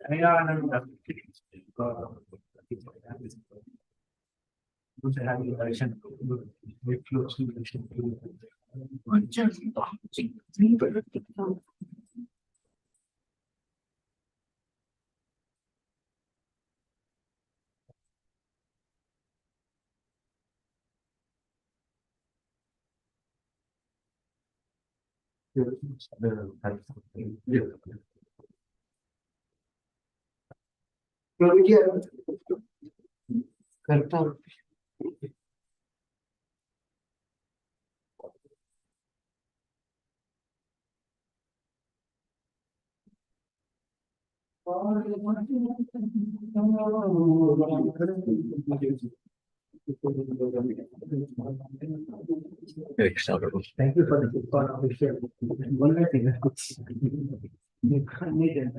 Jayananda. Good having direction. Good flow, direction. करता हूँ Thank you for the support of the share. One more thing, you can't make it.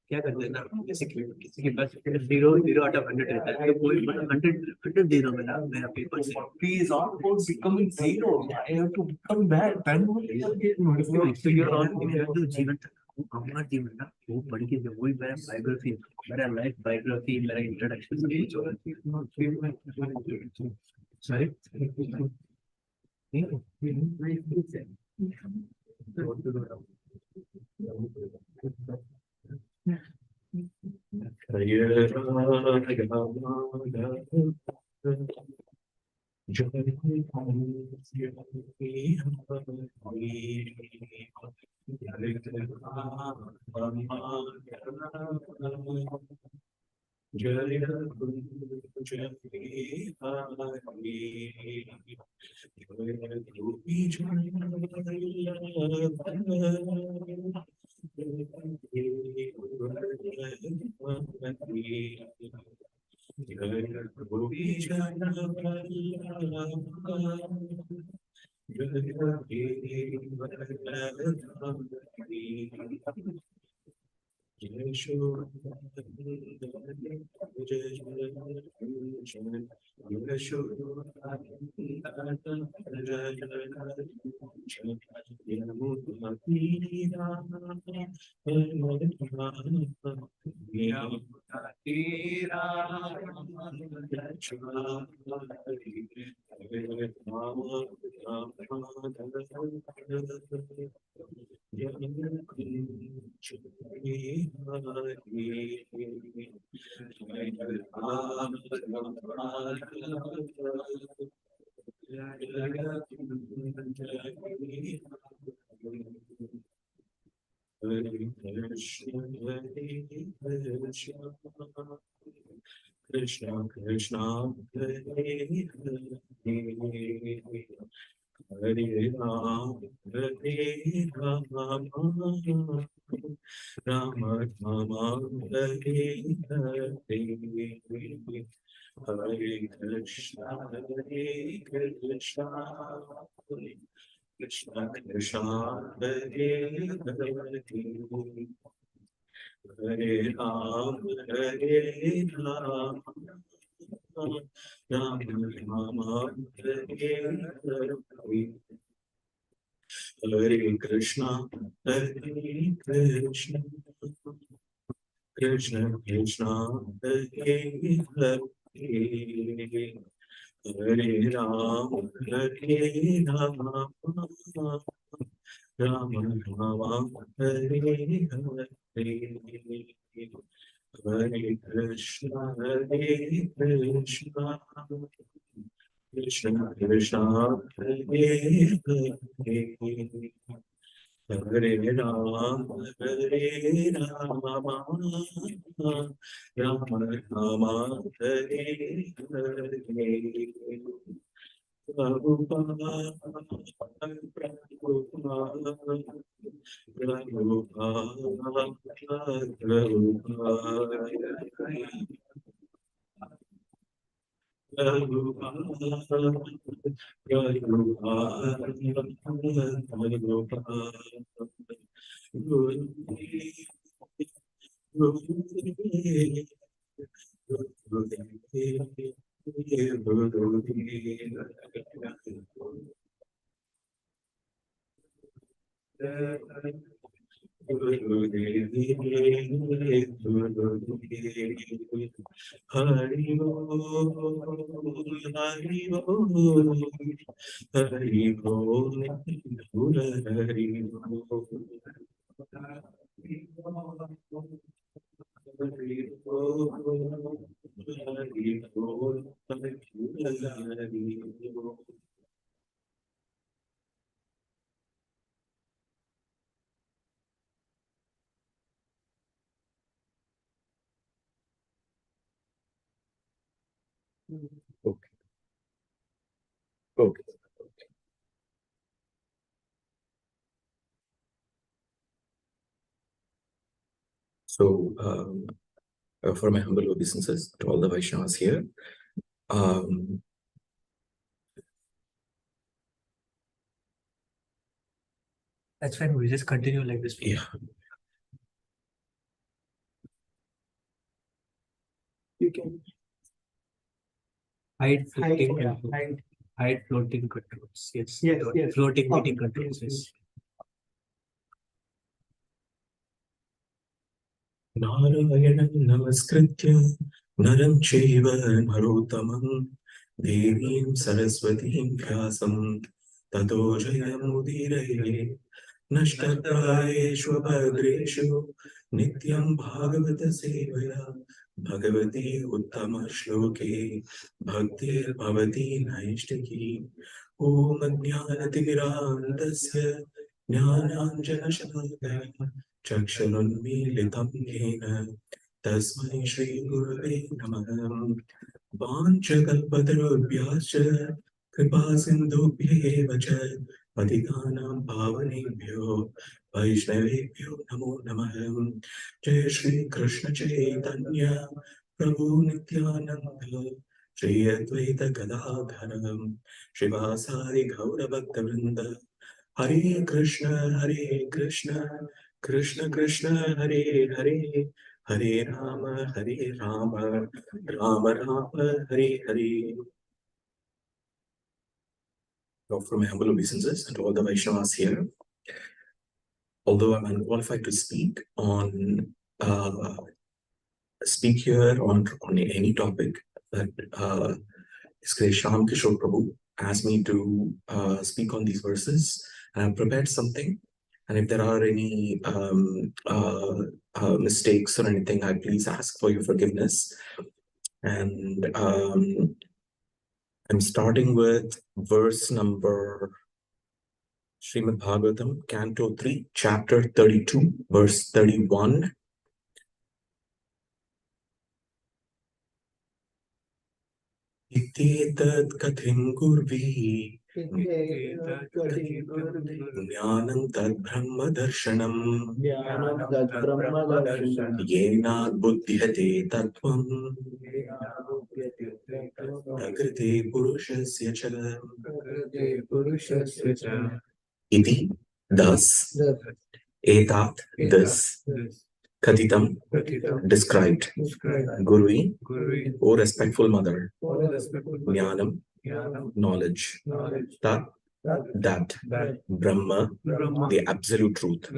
क्या करते हैं ना basically किसी के पास 0 रहता है तो कोई 100 0 मेरा पेपर से please on code becoming 0 I have to become bad then so you're on तो जीवन हमारा जीवन ना वो पढ़ के जब वही मेरा बायोग्राफी मेरा लाइफ बायोग्राफी मेरा introduction sorry Krishna Krishna Hare Hare Hare Ram Hare Rama Rama Rama Hare Hare Hare Krishna Hare Krishna Krishna Krishna Hare Hare Hare Ram Hare Ram Ram Rama Hare Hare Hare Krishna Hare Krishna Krishna Krishna Hare Hare Hare Ram Hare Ram Rama Rama Hare Hare Hare Krishna Hare Krishna Krishna Krishna Hare Hare Hare Ram Hare Rama Rama Rama Hare Hare Okay. Okay. So, for my humble obeisances to all the Vaishnavas here, That's fine. We just continue like this. yeah, You can hide floating controls. Hide floating controls. Yes. Yes. Floating meeting controls. Yes. Narayanam namaskritya naram chaiva narottamam devim saraswatim vyasam tato jayamudiraye nashtaprayeshu bhadreshu nityam bhagavata sevaya bhagavati uttama shloke bhaktir bhavati naishtaki om jnanatimirandasya jnananjana चक्षुरुन्मीलितं येन तस्मै श्रीगुरवे नमः वाञ्छकल्पतरुभ्यश्च कृपासिन्धुभ्येव च पतितानां पावनेभ्यो वैष्णवेभ्यो नमो नमः जय श्रीकृष्ण चैतन्य प्रभु नित्यानन्द श्री अद्वैत गदाधर श्रीवासादि गौरभक्तवृन्द हरे Krishna Krishna Krishna Hare Hare Hare Ram Ram Ram Hare Hare. For my humble obeisances and to all the Vaishnavas here, although I'm unqualified to speak here on any topic, that Sri Shyam Kishore Prabhu asked me to speak on these verses, and I've prepared something. And if there are any mistakes or anything, I please ask for your forgiveness. And I'm starting with verse number Srimad Bhagavatam, Canto 3, Chapter 32, verse 31. Itetat kathim gurvi ज्ञानं तद्ब्रह्म दर्शनम् येनात् बुध्यते तत्त्वम् प्रकृते पुरुषस्य च इति thus etat this Kathitam described Gurvi, O respectful mother, Jnanam, knowledge, Tat, that, Brahma, the absolute truth,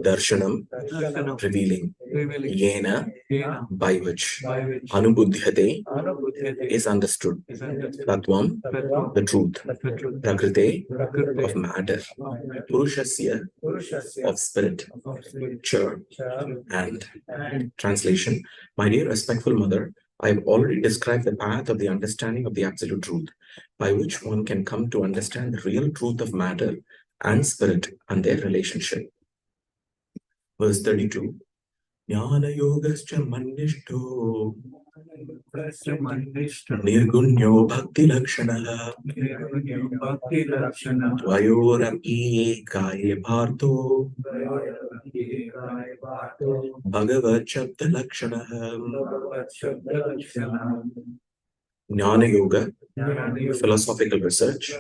Darshanam, revealing, Yena, by which, Anubuddhyate is understood, Tattvam, the truth, Prakrite, of matter, Purushasya, of spirit, Cha, and translation. My dear respectful mother, I have already described the path of the understanding of the absolute truth, by which one can come to understand the real truth of matter and spirit and their relationship. Verse 32. Jnana yogascha manishto nirgunyo bhakti lakshana dvayorapi ekaye bharto bhagavad shabda lakshana. Jnana yoga, philosophical research,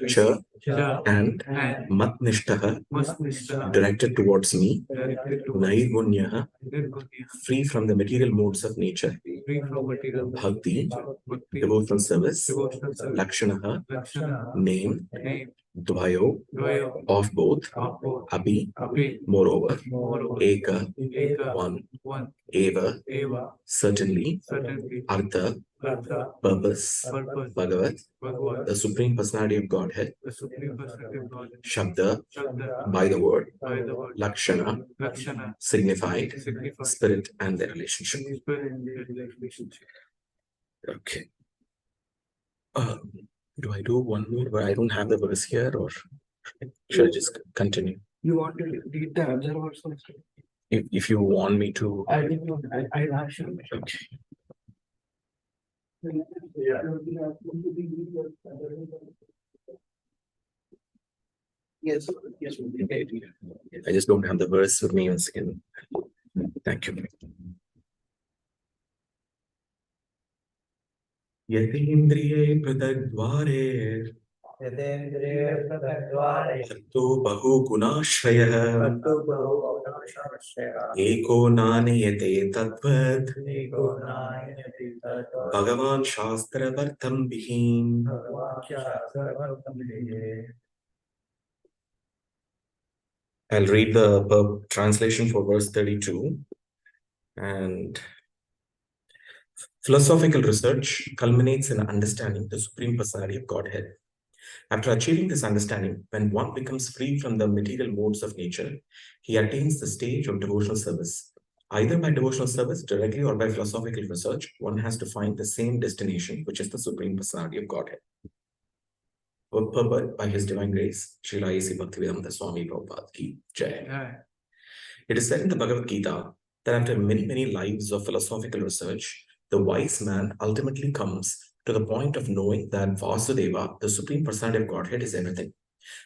cha, and matnishtaha, directed towards me, nairgunyaha, free from the material modes of nature, bhakti, devotional service, lakshanaha, name, dvayo, of both, api, moreover, eka, one, eva, certainly, artha, purpose, Bhagavat, the Supreme Personality of Godhead, Shabda, by the word, Lakshana, signified, spirit and their relationship. Okay. Do I do one more where I don't have the verse here, or should I just continue? You want to read the observers also? If you want me to. I think I should. Okay. Yes, yes. I just don't have the verse with me once again. Thank you. Yatindriye pradagvare Atto bahu gunashrayah Eko nanayate tatvad Bhagavan shastra vartam bihim. I'll read the translation for verse 32. And philosophical research culminates in understanding the Supreme Personality of Godhead. After achieving this understanding, when one becomes free from the material modes of nature, he attains the stage of devotional service. Either by devotional service directly or by philosophical research, one has to find the same destination, which is the Supreme Personality of Godhead. Purport by His Divine Grace, Srila A.C. Bhaktivedanta Swami Prabhupada Ki Jai. It is said in the Bhagavad Gita that after many lives of philosophical research, the wise man ultimately comes to the point of knowing that Vasudeva, the Supreme Personality of Godhead, is everything,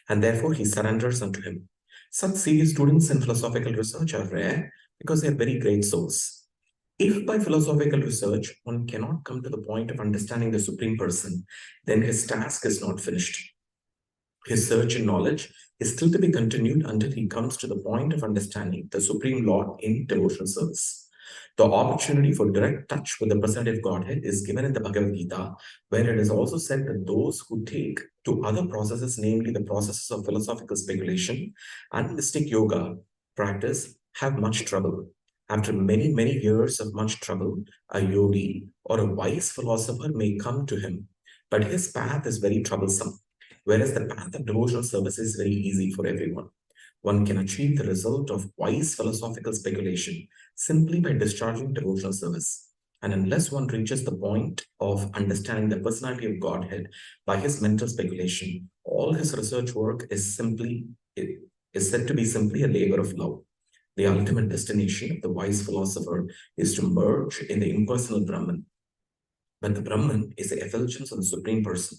and therefore he surrenders unto him. Such serious students in philosophical research are rare because they are very great souls. If by philosophical research one cannot come to the point of understanding the Supreme Person, then his task is not finished. His search in knowledge is still to be continued until he comes to the point of understanding the Supreme Lord in devotional service. The opportunity for direct touch with the Personality of Godhead is given in the Bhagavad Gita, where it is also said that those who take to other processes, namely the processes of philosophical speculation and mystic yoga practice, have much trouble. After many years of much trouble, a yogi or a wise philosopher may come to him, but his path is very troublesome, whereas the path of devotional service is very easy for everyone. One can achieve the result of wise philosophical speculation simply by discharging devotional service. And unless one reaches the point of understanding the personality of Godhead by his mental speculation, all his research work is said to be simply a labor of love. The ultimate destination of the wise philosopher is to merge in the impersonal Brahman. But the Brahman is the effulgence of the Supreme Person.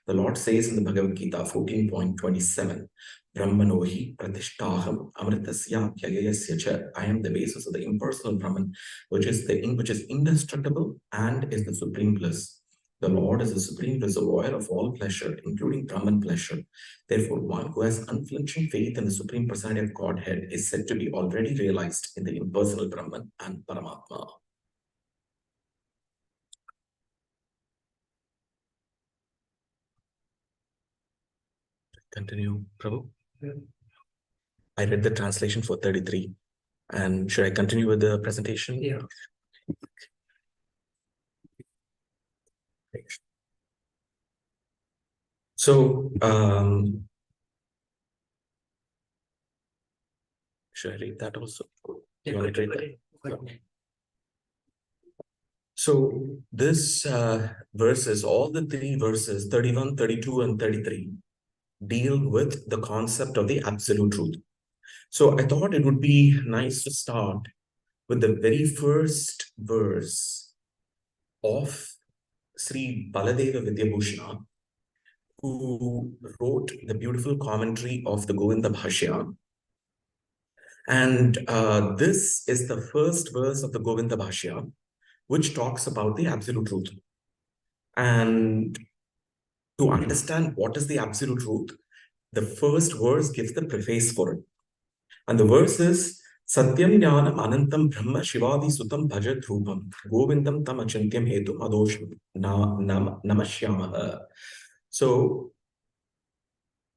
The Lord says in the Bhagavad Gita 14.27, Brahmanohi pratishtaham amritasya kyayasya cha. I am the basis of the impersonal Brahman, which is indestructible and is the supreme bliss. The Lord is the supreme reservoir of all pleasure, including Brahman pleasure. Therefore, one who has unflinching faith in the Supreme Personality of Godhead is said to be already realized in the impersonal Brahman and Paramatma. Continue, Prabhu. I read the translation for 33. And should I continue with the presentation? Yeah. So, should I read that also? You want to read that? Okay. So this verses, all the three verses, 31, 32, and 33, deal with the concept of the absolute truth. So I thought it would be nice to start with the very first verse of Sri Baladeva Vidyabhushana, who wrote the beautiful commentary of the Govinda Bhashya. And this is the first verse of the Govinda Bhashya, which talks about the absolute truth. And to understand what is the absolute truth, the first verse gives the preface for it. And the verse is Satyam Jnanam Anantam Brahma Shivadi Sutam Bhajat Rupam Govindam Tam Achintyam Hetum Adosham Namashyamaha. So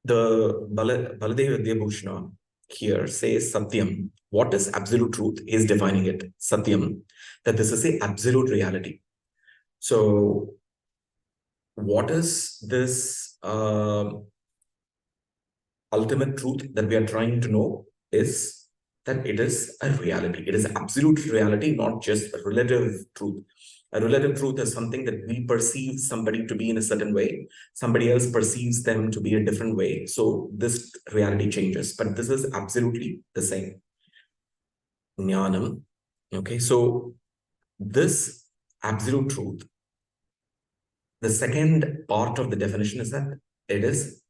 the Baladeva Vidyabhushana here says Satyam. What is absolute truth? He is defining it. Satyam, that this is the absolute reality. So what is this ultimate truth that we are trying to know is that it is a reality. It is absolute reality, not just a relative truth. A relative truth is something that we perceive somebody to be in a certain way. Somebody else perceives them to be a different way. So this reality changes, but this is absolutely the same. Jnanam. Okay, so this absolute truth, the second part of the definition is that it is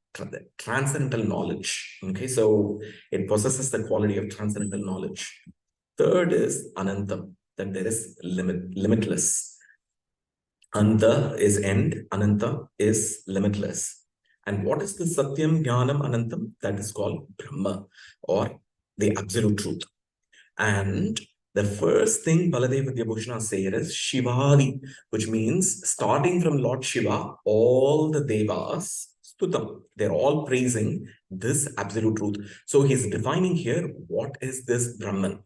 transcendental knowledge. Okay, so it possesses the quality of transcendental knowledge. Third is anantam, that there is limitless. Anta is end, ananta is limitless. And what is the Satyam Jnanam Anantam? That is called Brahma, or the absolute truth. And the first thing Baladeva Vidyabhushana says is Shivadi, which means starting from Lord Shiva, all the Devas, Stutam, they're all praising this absolute truth. So he's defining here what is this Brahman.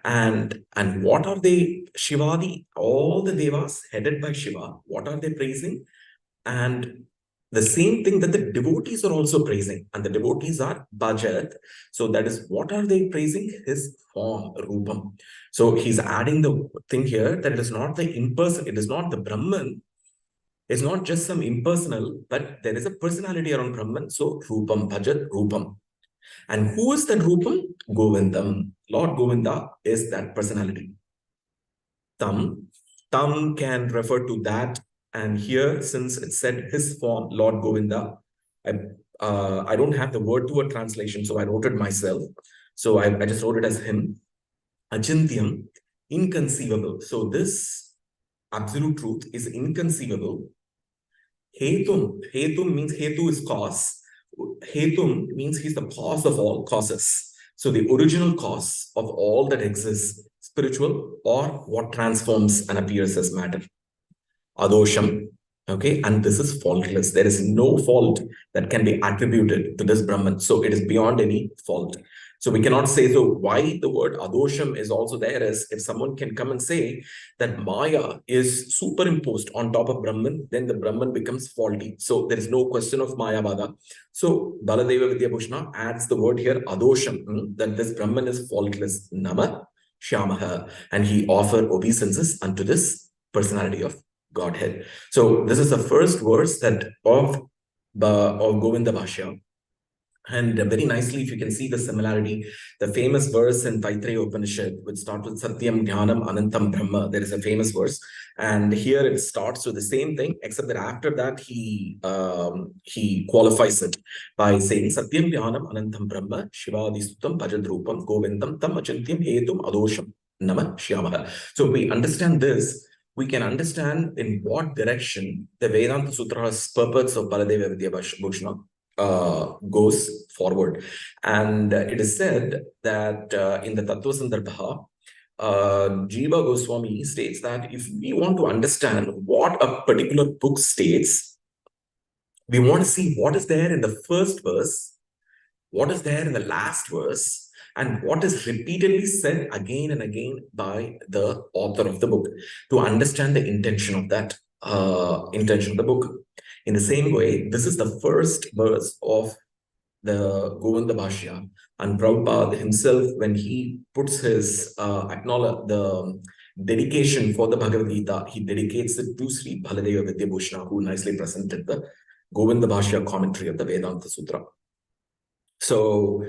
And what are they? Shivadi, all the Devas headed by Shiva, what are they praising? And the same thing that the devotees are also praising, and the devotees are Bhajat. So that is, what are they praising? His form, Rupam. So he's adding the thing here that it is not the impersonal, it is not the Brahman, it's not just some impersonal, but there is a personality around Brahman. So Rupam, Bhajat, Rupam. And who is that Rupam? Govindam. Lord Govinda is that personality. Tam. Tam can refer to that. And here, since it said his form, Lord Govinda, I don't have the word to a translation, so I wrote it myself. So I just wrote it as him. Achintyam, inconceivable. So this absolute truth is inconceivable. Hetum means hetu is cause. Hetum means he's the cause of all causes. So the original cause of all that exists, spiritual or what transforms and appears as matter. Adosham. Okay, and this is faultless. There is no fault that can be attributed to this Brahman. So it is beyond any fault. So we cannot say, so why the word Adosham is also there is if someone can come and say that Maya is superimposed on top of Brahman, then the Brahman becomes faulty. So there is no question of Maya Vada. So Baladeva Vidyabhushana adds the word here, Adosham, that this Brahman is faultless. Nama Shyamaha. And he offered obeisances unto this personality of Godhead. So this is the first verse that of Govinda Bhashya. And very nicely, if you can see the similarity, the famous verse in Taittiriya Upanishad, which starts with Satyam Jnanam Anantam Brahma, there is a famous verse. And here it starts with the same thing, except that after that, he qualifies it by saying Satyam Jnanam Anantam Brahma, Shivadi Sutam Bhajadrupam, Govindam Tam Achintyam Hetum Adosham Nama Shyamaha. So we understand this, we can understand in what direction the Vedanta Sutra's purpose of Baladeva Vidyabhushana goes forward. And it is said that in the Tattva Sandarbha, Jiva Goswami states that if we want to understand what a particular book states, we want to see what is there in the first verse, what is there in the last verse, and what is repeatedly said again and again by the author of the book to understand the intention of that intention of the book. In the same way, this is the first verse of the Govinda Bhashya, and Prabhupada himself, when he puts his the dedication for the Bhagavad Gita, he dedicates it to Sri Baladeva Vidyabhushana, who nicely presented the Govinda Bhashya commentary of the Vedanta Sutra. So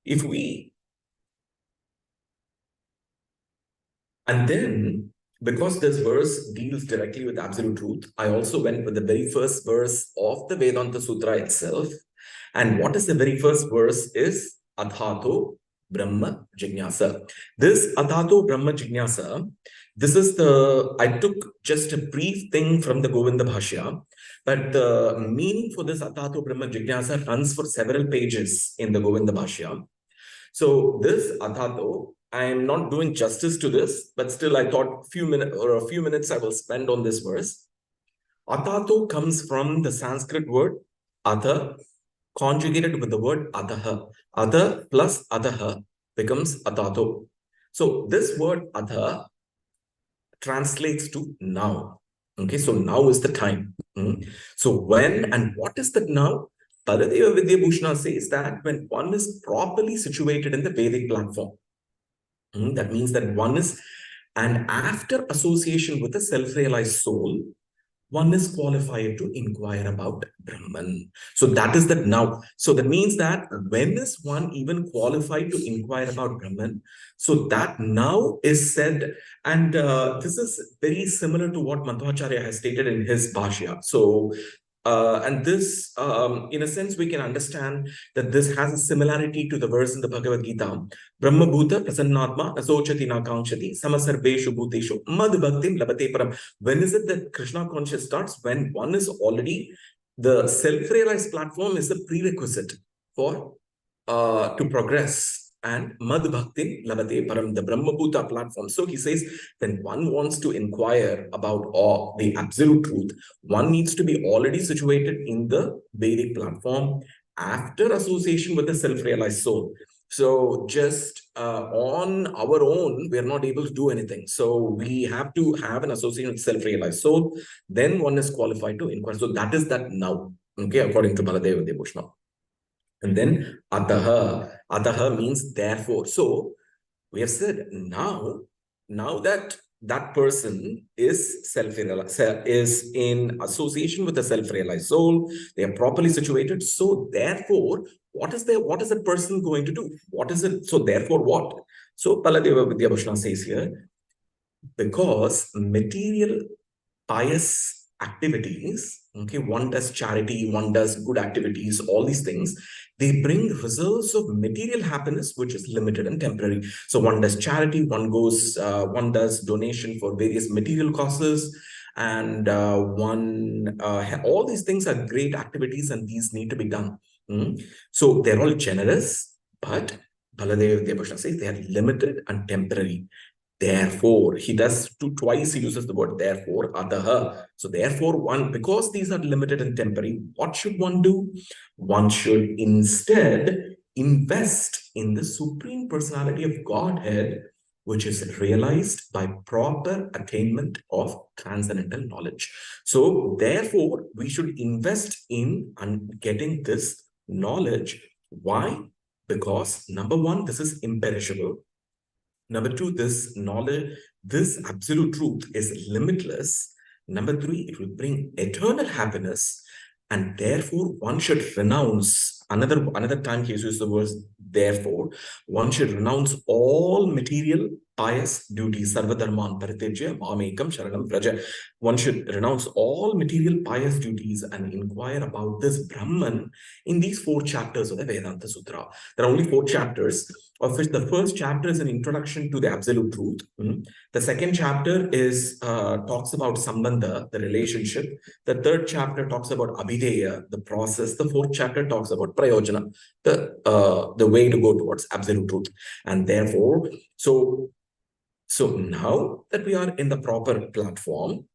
if we And then, because this verse deals directly with absolute truth, I also went with the very first verse of the Vedanta Sutra itself. And what is the very first verse is Adhato Brahma Jignasa. This Adhato Brahma Jignasa, this is I took just a brief thing from the Govinda Bhashya, but the meaning for this Adhato Brahma Jignasa runs for several pages in the Govinda Bhashya. So this Adhato, I am not doing justice to this, but still I thought a few minutes I will spend on this verse. Adhato comes from the Sanskrit word Adha, conjugated with the word Adha. Adha plus Adha becomes Adhato. So this word Adha translates to now. Okay, so now is the time. So when and what is that now? Baladeva Vidyabhushana says that when one is properly situated in the Vedic platform, that means that one is, and after association with the self-realized soul, one is qualified to inquire about Brahman. So that is that now. So that means that when is one even qualified to inquire about Brahman? So that now is said, and this is very similar to what Madhvacharya has stated in his Bhashya. So and this, in a sense, we can understand that this has a similarity to the verse in the Bhagavad Gita. Brahma Bhuta Prasannatma Asochati Nakanchati Samasarveshu Bhuteshu Mad Bhaktim Labate Param. When is it that Krishna conscious starts? When one is already, the self-realized platform is the prerequisite for to progress. And Mad Bhaktim Labate Param, the Brahma Bhuta platform. So he says, when one wants to inquire about the absolute truth, one needs to be already situated in the Vedic platform after association with the self-realized soul. So just on our own, we are not able to do anything. So we have to have an association with self-realized soul. Then one is qualified to inquire. So that is that now, okay, according to Baladeva Vidyabhushana. And then Ataha means therefore. So we have said now that that person is is in association with the self-realized soul, they are properly situated. So therefore, what is that person going to do? What is it? So therefore, what? So Baladeva Vidyabhushana says here, because material pious activities, okay, one does charity, one does good activities, all these things, they bring results of material happiness, which is limited and temporary. So one does charity, one does donation for various material causes, and all these things are great activities and these need to be done. So they're all generous, but Baladeva Devasna says they are limited and temporary. Therefore, he twice he uses the word therefore, adaha. So therefore, because these are limited and temporary, what should one do? One should instead invest in the Supreme Personality of Godhead, which is realized by proper attainment of transcendental knowledge. So therefore, we should invest in getting this knowledge. Why? Because number one, this is imperishable. Number two, this knowledge, this absolute truth is limitless. Number three, it will bring eternal happiness. And therefore, one should renounce, another time he uses the words, therefore, one should renounce all material pious duties. Sarvadharman paritejya mamekam sharanam vraja. One should renounce all material pious duties and inquire about this Brahman in these 4 chapters of the Vedanta Sutra. There are only 4 chapters, of which the first chapter is an introduction to the absolute truth. The second chapter is talks about sambandha, the relationship. The third chapter talks about abhideya, the process. The fourth chapter talks about prayojana, the way to go towards absolute truth. And therefore, so now that we are in the proper platform,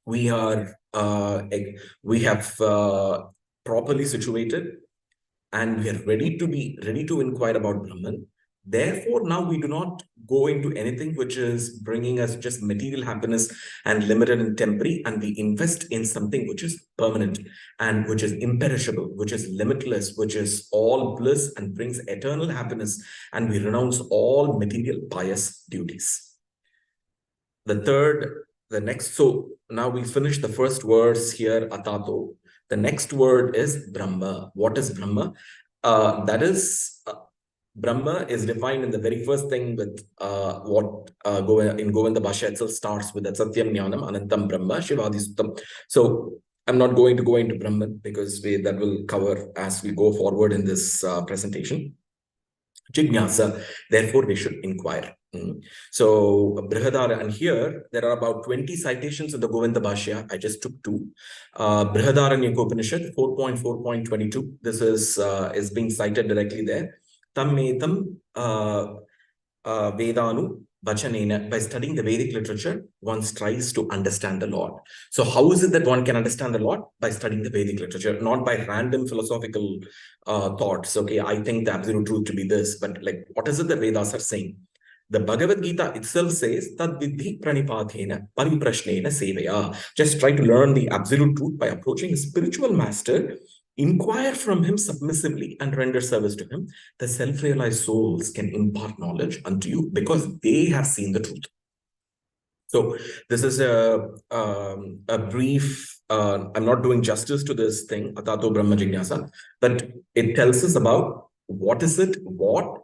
we have properly situated, and we are ready to inquire about Brahman. Therefore, now we do not go into anything which is bringing us just material happiness and limited and temporary, and we invest in something which is permanent and which is imperishable, which is limitless, which is all bliss and brings eternal happiness, and we renounce all material pious duties. So now we finish the first verse here, Atato. The next word is Brahma. What is Brahma? That is Brahma is defined in the very first thing with what in Govinda Bhashya itself starts with that Satyam Jnanam Anantam Brahma Shivadi Suttam. So I'm not going to go into Brahman because that will cover as we go forward in this presentation. Jignasa, therefore we should inquire. So Brihadara, and here there are about 20 citations in the Govinda Bhashya. I just took two. Brihadaranyaka Upanishad 4.4.22. This is being cited directly there. Tam Vedanu Bachanena. By studying the Vedic literature, one strives to understand the Lord. So how is it that one can understand the Lord? By studying the Vedic literature, not by random philosophical thoughts. Okay, I think the absolute truth to be this, but like, what is it that Vedas are saying? The Bhagavad Gita itself says, Tad vidhi pranipathena pariprashnena sevaya. Just try to learn the absolute truth by approaching a spiritual master, inquire from him submissively and render service to him. The self-realized souls can impart knowledge unto you because they have seen the truth. So this is a brief, I'm not doing justice to this thing, Atato Brahma Jignasa, but it tells us about what is it, what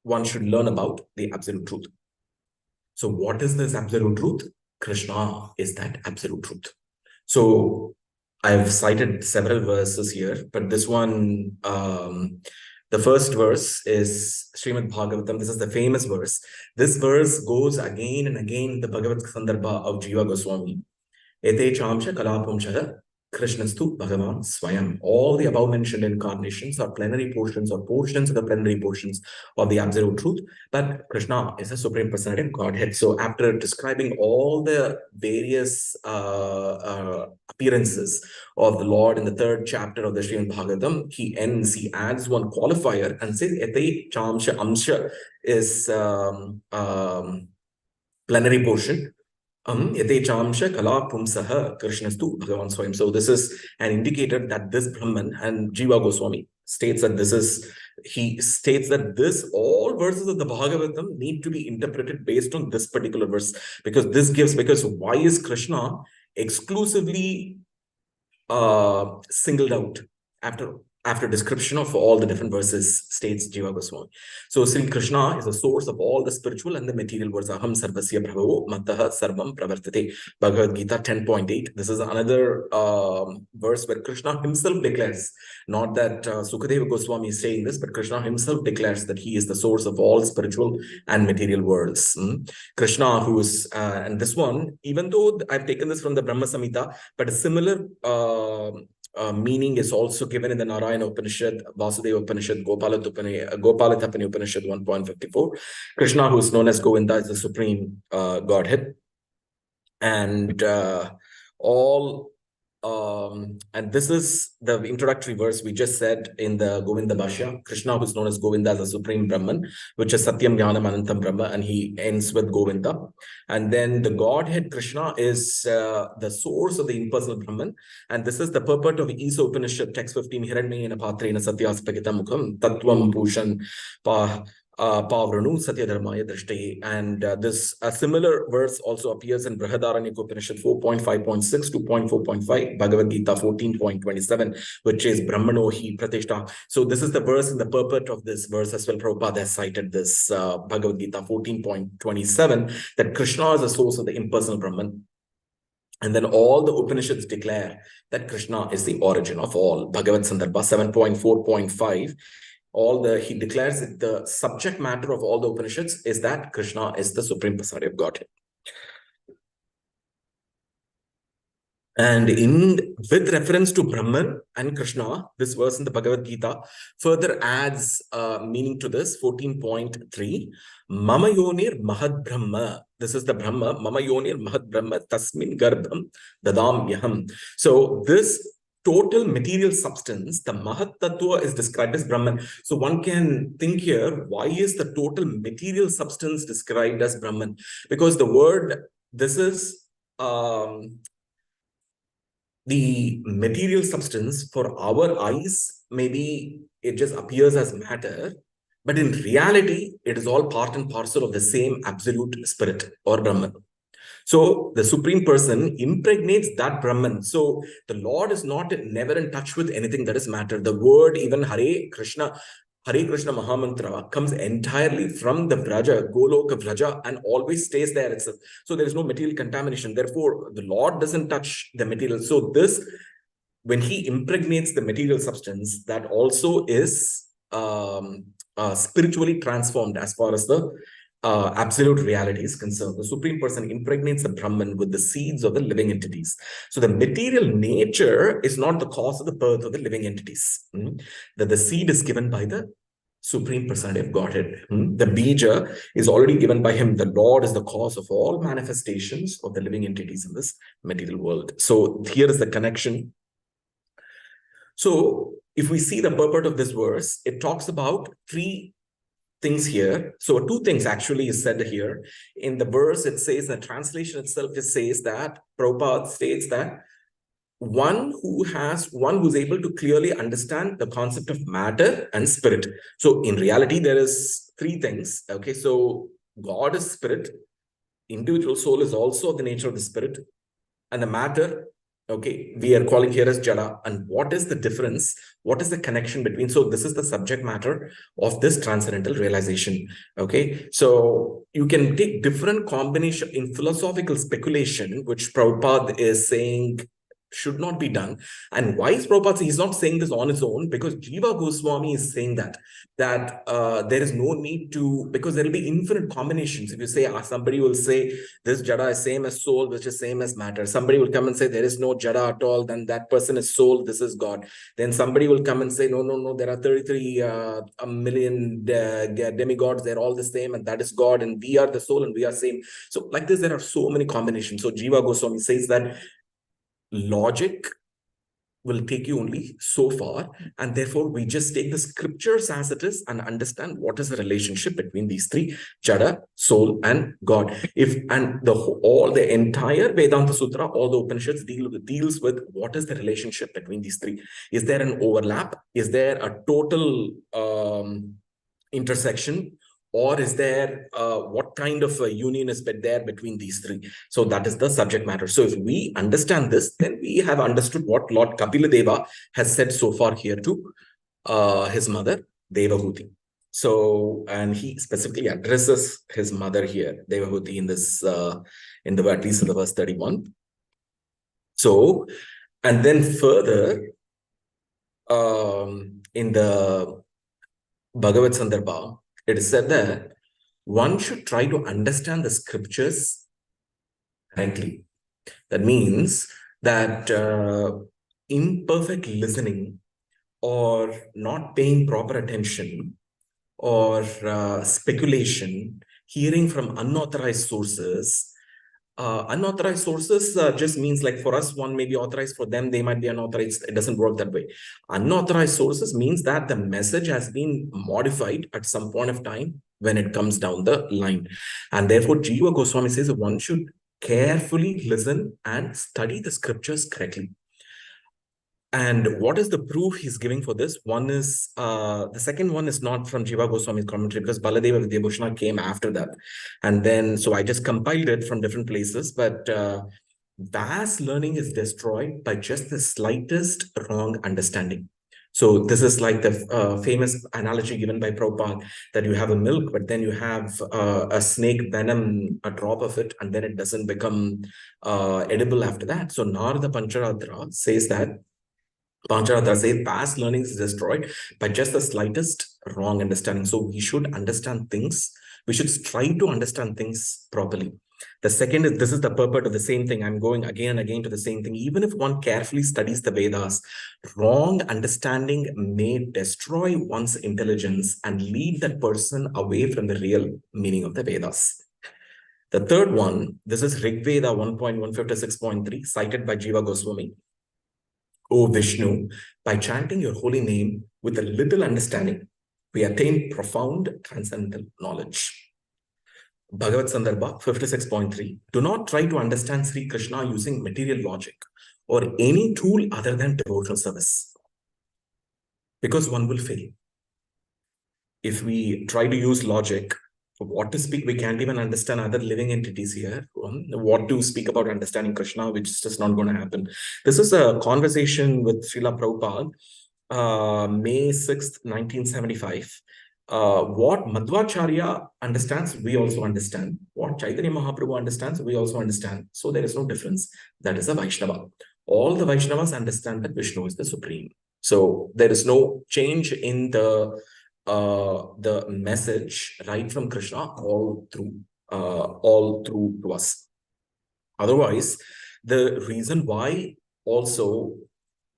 one should learn about the absolute truth. So what is this absolute truth? Krishna is that absolute truth. So I've cited several verses here, but this one, the first verse is Srimad Bhagavatam. This is the famous verse. This verse goes again and again in the Bhagavad Sandarbha of Jiva Goswami. Ete chamsha kalapamsha Krishnastu Bhagavan Swayam. All the above mentioned incarnations are plenary portions or portions of the plenary portions of the absolute truth. But Krishna is a supreme personality of Godhead. So after describing all the various appearances of the Lord in the third chapter of the Srimad Bhagavatam, he adds one qualifier and says, Ete chamsha amsha is plenary portion. Yate chamsha kala pumsaha Krishnastu Bhagavan Swayam. So this is an indicator that this Brahman, and Jiva Goswami states that he states that all verses of the Bhagavatam need to be interpreted based on this particular verse, because why is Krishna exclusively singled out after description of all the different verses, states Jiva Goswami. So Sri Krishna is the source of all the spiritual and the material words. Aham sarvasya prabhavo mattaha sarvam pravartate. Bhagavad Gita 10.8. This is another verse where Krishna himself declares, not that Sukadeva Goswami is saying this, but Krishna himself declares that he is the source of all spiritual and material worlds. Krishna, who is, and this one, even though I've taken this from the Brahma Samhita, but a similar meaning is also given in the Narayana Upanishad, Vasudeva Upanishad, Gopalatapani Upanishad 1.54. Krishna, who is known as Govinda, is the supreme Godhead. And and this is the introductory verse we just said in the Govinda Bhashya. Krishna, who is known as Govinda, as a supreme Brahman, which is Satyam Jnanam Anantam Brahma, and he ends with Govinda. And then the Godhead Krishna is the source of the impersonal Brahman. And this is the purport of Isa Upanishad, text 15, Hiranyena Patrena Satyaspagita Mukham, Tattvam Pushan Pavranu Satya Dharmaya Drishti. And this a similar verse also appears in Brihadaranyaka Upanishad 4.5.6 to 4.5, Bhagavad Gita 14.27, which is Brahmano hi Pratishta. So this is the verse in the purport of this verse as well. Prabhupada has cited this Bhagavad Gita 14.27, that Krishna is the source of the impersonal Brahman. And then all the Upanishads declare that Krishna is the origin of all. Bhagavad Sandarbha 7.4.5. He declares that the subject matter of all the Upanishads is that Krishna is the supreme personality of Godhead. And with reference to Brahman and Krishna, this verse in the Bhagavad Gita further adds meaning to this. 14.3, Mama Yonir Mahad Brahma. This is the Brahma. Mama Yonir Mahad Brahma Tasmin Garbham Dadam Yaham. So this total material substance, the Mahat Tattva, is described as Brahman. So one can think here, why is the total material substance described as Brahman? Because the word, this is the material substance for our eyes, maybe it just appears as matter, but in reality, it is all part and parcel of the same absolute spirit or Brahman. So the supreme person impregnates that Brahman. So the Lord is never in touch with anything that is matter. The word, even Hare Krishna, Hare Krishna Mahamantra comes entirely from the Vraja, Goloka Vraja, and always stays there itself. So there is no material contamination. Therefore, the Lord doesn't touch the material. So this, when he impregnates the material substance, that also is spiritually transformed as far as the absolute reality is concerned. The Supreme Person impregnates the Brahman with the seeds of the living entities. So the material nature is not the cause of the birth of the living entities. That the seed is given by the Supreme Personality of Godhead. The Bija is already given by him. The Lord is the cause of all manifestations of the living entities in this material world. So here is the connection. So if we see the purport of this verse, it talks about three things here. So two things actually is said here. In the verse, it says, the translation itself, it says that Prabhupada states that one who's able to clearly understand the concept of matter and spirit. So in reality, there is three things. Okay, so God is spirit, individual soul is also the nature of the spirit, and the matter, okay, we are calling here as Jada. And what is the difference? What is the connection between? So this is the subject matter of this transcendental realization. Okay, so you can take different combination in philosophical speculation, which Prabhupada is saying should not be done. And why is Prabhupada? He's not saying this on his own, because Jiva Goswami is saying that there is no need to, because there will be infinite combinations. If you say, somebody will say this Jada is same as soul, which is same as matter. Somebody will come and say there is no Jada at all, then that person is soul, this is God. Then somebody will come and say, no, there are 33 a million demigods, they're all the same, and that is God, and we are the soul, and we are same. So like this, there are so many combinations. So Jiva Goswami says that logic will take you only so far, and therefore we just take the scriptures as it is and understand what is the relationship between these three: Jada, soul, and God. The entire Vedanta Sutra, all the Upanishads deals with what is the relationship between these three. Is there an overlap? Is there a total intersection? Or is there what kind of a union is there between these three? So that is the subject matter. So if we understand this, then we have understood what Lord Kapila Deva has said so far here to his mother, Devahuti. So, and he specifically addresses his mother here, Devahuti, in this, at least in the verse 31. So, and then further, in the Bhagavad Sandarbha, it is said that one should try to understand the scriptures correctly. That means that imperfect listening, or not paying proper attention, or speculation, hearing from unauthorized sources. Unauthorized sources just means, like, for us, one may be authorized, for them, they might be unauthorized. It doesn't work that way. Unauthorized sources means that the message has been modified at some point of time when it comes down the line. And therefore, Jiva Goswami says that one should carefully listen and study the scriptures correctly. And what is the proof he's giving for this? One is, the second one is not from Jiva Goswami's commentary, because Baladeva Vidyabhushana came after that. And then, so I just compiled it from different places, but vast learning is destroyed by just the slightest wrong understanding. So this is like the famous analogy given by Prabhupada, that you have a milk, but then you have a snake venom, a drop of it, and then it doesn't become edible after that. So Narada Pancharadra says that Pancharatra says past learning is destroyed by just the slightest wrong understanding. So we should understand things. We should try to understand things properly. The second is, this is the purport of the same thing. I'm going again and again to the same thing. Even if one carefully studies the Vedas, wrong understanding may destroy one's intelligence and lead that person away from the real meaning of the Vedas. The third one, this is Rig Veda 1.156.3, cited by Jiva Goswami. O Vishnu, by chanting your holy name with a little understanding, we attain profound transcendental knowledge. Bhagavad Sandarbha 56.3. Do not try to understand Sri Krishna using material logic or any tool other than devotional service, because one will fail. If we try to use logic, what to speak, we can't even understand other living entities here. What to speak about understanding Krishna, which is just not going to happen. This is a conversation with Srila Prabhupada May 6th, 1975. What Madhvacharya understands, we also understand. What Chaitanya Mahaprabhu understands, we also understand. So there is no difference. That is a Vaishnava. All the Vaishnavas understand that Vishnu is the supreme. So there is no change in the message right from Krishna all through to us. Otherwise, the reason why also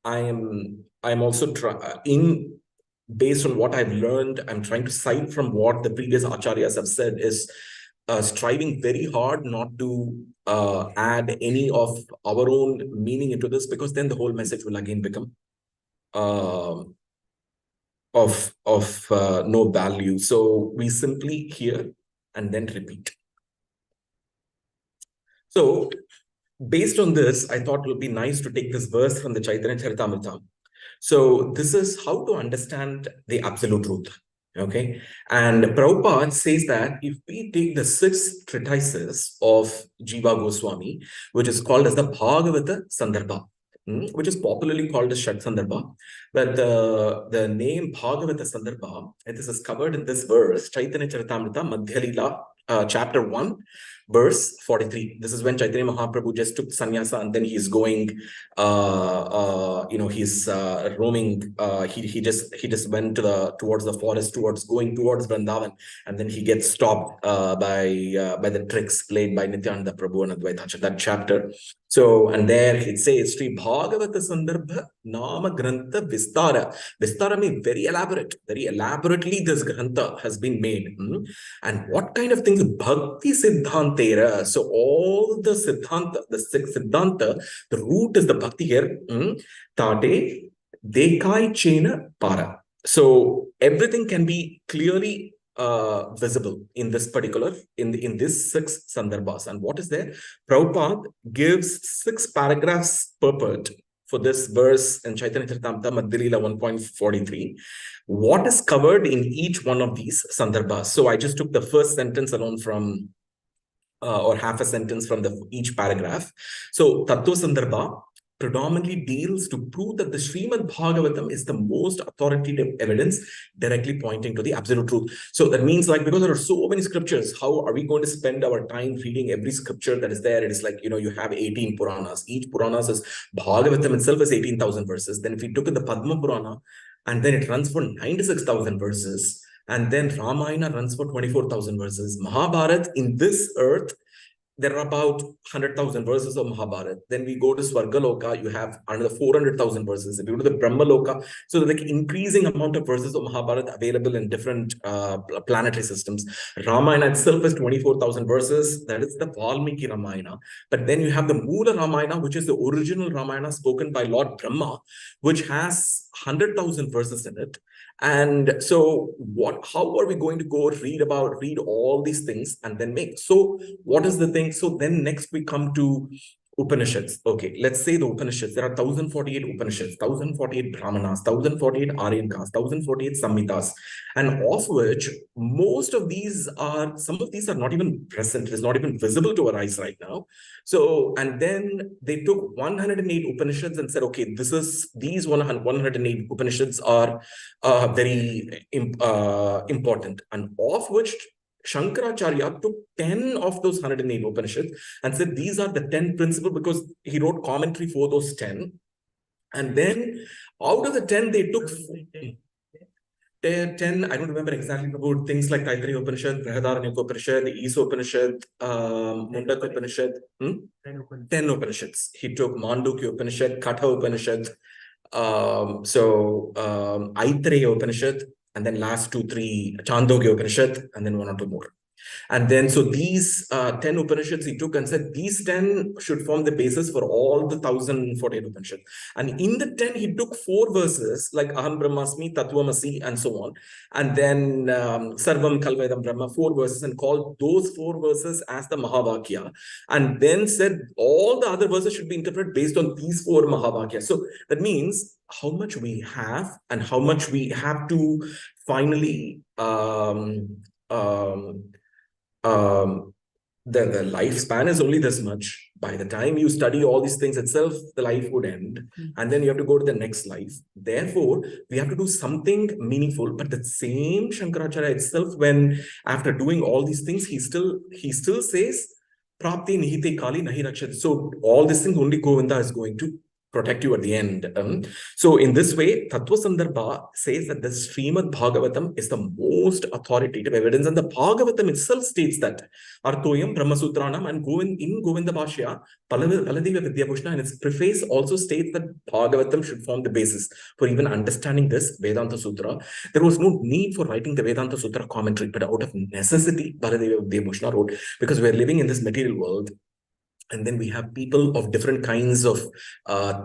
I'm also based on what I've learned, I'm trying to cite from what the previous acharyas have said, is striving very hard not to add any of our own meaning into this, because then the whole message will again become of no value. So we simply hear and then repeat. So based on this, I thought it would be nice to take this verse from the Chaitanya Charitamrita. So this is how to understand the absolute truth. Okay. And Prabhupada says that if we take the 6 treatises of Jiva Goswami, which is called as the Bhagavata Sandarbha, which is popularly called as Shat Sandarbha, but the name Bhagavata Sandarbha, this is covered in this verse, Chaitanya Charitamrita, Madhya Leela, chapter 1, verse 43. This is when Chaitanya Mahaprabhu just took sannyasa, and then he's going, he's roaming. He just went towards the forest, going towards Vrindavan, and then he gets stopped by the tricks played by Nityananda Prabhu and Advaita. That chapter. So, and there it says, Sri Bhagavata Sandarbha Nama Grantha Vistara. Vistara means very elaborate. Very elaborately this Grantha has been made. And what kind of things? Bhakti Siddhantera. So all the Siddhanta, the 6 Siddhanta, the root is the Bhakti here. Tate Dekai Chena Para. So everything can be clearly visible in this particular, in this 6 Sandarbhas. And what is there? Prabhupada gives 6 paragraphs purport for this verse in Chaitanya Charitamrita Madhya Leela 1.43. What is covered in each one of these Sandarbhas? So I just took the first sentence alone from, or half a sentence from each paragraph. So Tattva Sandarbha predominantly deals to prove that the Srimad Bhagavatam is the most authoritative evidence directly pointing to the absolute truth. So that means, like, because there are so many scriptures, how are we going to spend our time reading every scripture that is there? It is like, you have 18 Puranas. Each Puranas is, Bhagavatam itself is 18,000 verses. Then if we took in the Padma Purana, and then it runs for 96,000 verses, and then Ramayana runs for 24,000 verses. Mahabharata, in this earth, there are about 100,000 verses of Mahabharata. Then we go to Swargaloka, you have another 400,000 verses. If you go to the Brahmaloka, so like increasing amount of verses of Mahabharata available in different planetary systems. Ramayana itself is 24,000 verses. That is the Valmiki Ramayana. But then you have the Mula Ramayana, which is the original Ramayana spoken by Lord Brahma, which has 100,000 verses in it. And so how are we going to go read all these things and then make? So what is the thing? So then next we come to Upanishads. Okay, let's say the Upanishads. There are 1048 Upanishads, 1048 Brahmanas, 1048 Aryankas, 1048 Samhitas, and of which most of these are, some of these are not even present. It is not even visible to our eyes right now. So, and then they took 108 Upanishads and said, okay, these 108 Upanishads are very important, and of which Shankaracharya took 10 of those 108 Upanishads and said these are the 10 principles, because he wrote commentary for those 10. And then out of the 10, they took 10, I don't remember exactly, about things like Taittiriya Upanishad, Brihadaranyaka Upanishad, Isa Upanishad, Mundaka Upanishad, 10 Upanishads. He took Mandukya Upanishad, Katha Upanishad, Aitareya Upanishad, and then last 2-3 Chandogya Upanishad, and then 1 or 2 more. And then, so these 10 Upanishads he took and said, these 10 should form the basis for all the 1048 Upanishads. And in the 10, he took 4 verses like Aham Brahmasmi, Tattvamasi, and so on. And then Sarvam Kalvedam Brahma, 4 verses, and called those 4 verses as the Mahavakya. And then said all the other verses should be interpreted based on these 4 Mahavakyas. So that means how much we have and how much we have to finally the lifespan is only this much. By the time you study all these things itself, the life would end. And then you have to go to the next life. Therefore, we have to do something meaningful. But the same Shankaracharya itself, when after doing all these things, he still says, Prapti nihite kali nahi rakshat. So all these things only Govinda is going to protect you at the end. So in this way, Tattva Sandarbha says that the Srimad Bhagavatam is the most authoritative evidence, and the Bhagavatam itself states that Artoyam Brahmasutranam, and in Govinda Bhashya, Paladeva Vidyabhushana, and its preface also states that Bhagavatam should form the basis for even understanding this Vedanta Sutra. There was no need for writing the Vedanta Sutra commentary, but out of necessity, Paladeva Vidyabhushana wrote, because we're living in this material world. And then we have people of different kinds of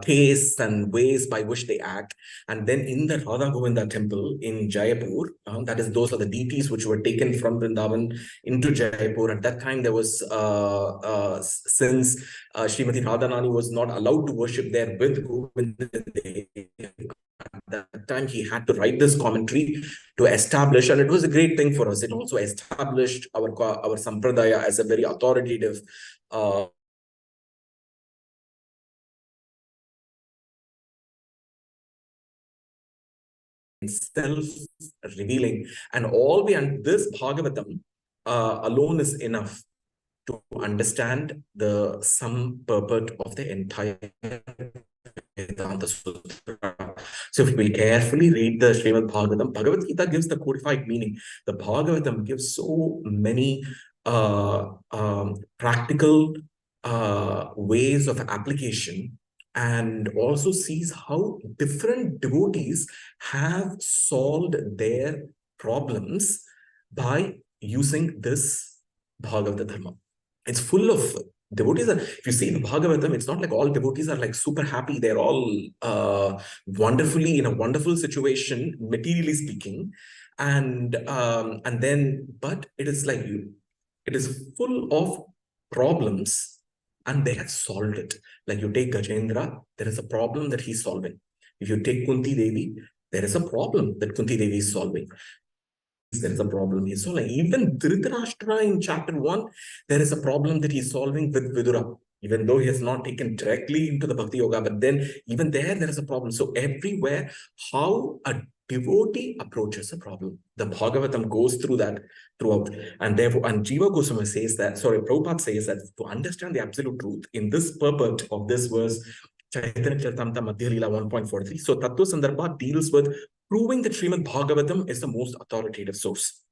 tastes and ways by which they act. And then in the Radha Govinda temple in Jaipur, that is, those are the deities which were taken from Vrindavan into Jaipur. At that time, there was, since Srimati Radhanani was not allowed to worship there with Govinda, at that time he had to write this commentary to establish, and it was a great thing for us. It also established our sampradaya as a very authoritative self-revealing, and this Bhagavatam alone is enough to understand the sum purport of the entire Vedanta Sutra. So if we carefully read the Srimad Bhagavatam, Bhagavad Gita gives the codified meaning. The Bhagavatam gives so many practical ways of application, and also sees how different devotees have solved their problems by using this Bhagavata Dharma. It's full of devotees. If you see the Bhagavatam, it's not like all devotees are like super happy. They're all wonderfully in a wonderful situation, materially speaking. And then, but it is like it is full of problems, and they have solved it. Like you take Gajendra, there is a problem that he's solving. If you take Kunti Devi, there is a problem that Kunti Devi is solving. There is a problem he's solving. Even Dhritarashtra in chapter 1, there is a problem that he's solving with Vidura, even though he has not taken directly into the Bhakti Yoga, but then even there is a problem. So everywhere, how a devotee approaches a problem, the Bhagavatam goes through that throughout. And therefore, and Jiva Goswami says that, Prabhupada says that to understand the absolute truth, in this purport of this verse, Chaitanya Charitamrita Madhya Leela 1.43, so Tattva Sandarbha deals with proving that Srimad Bhagavatam is the most authoritative source.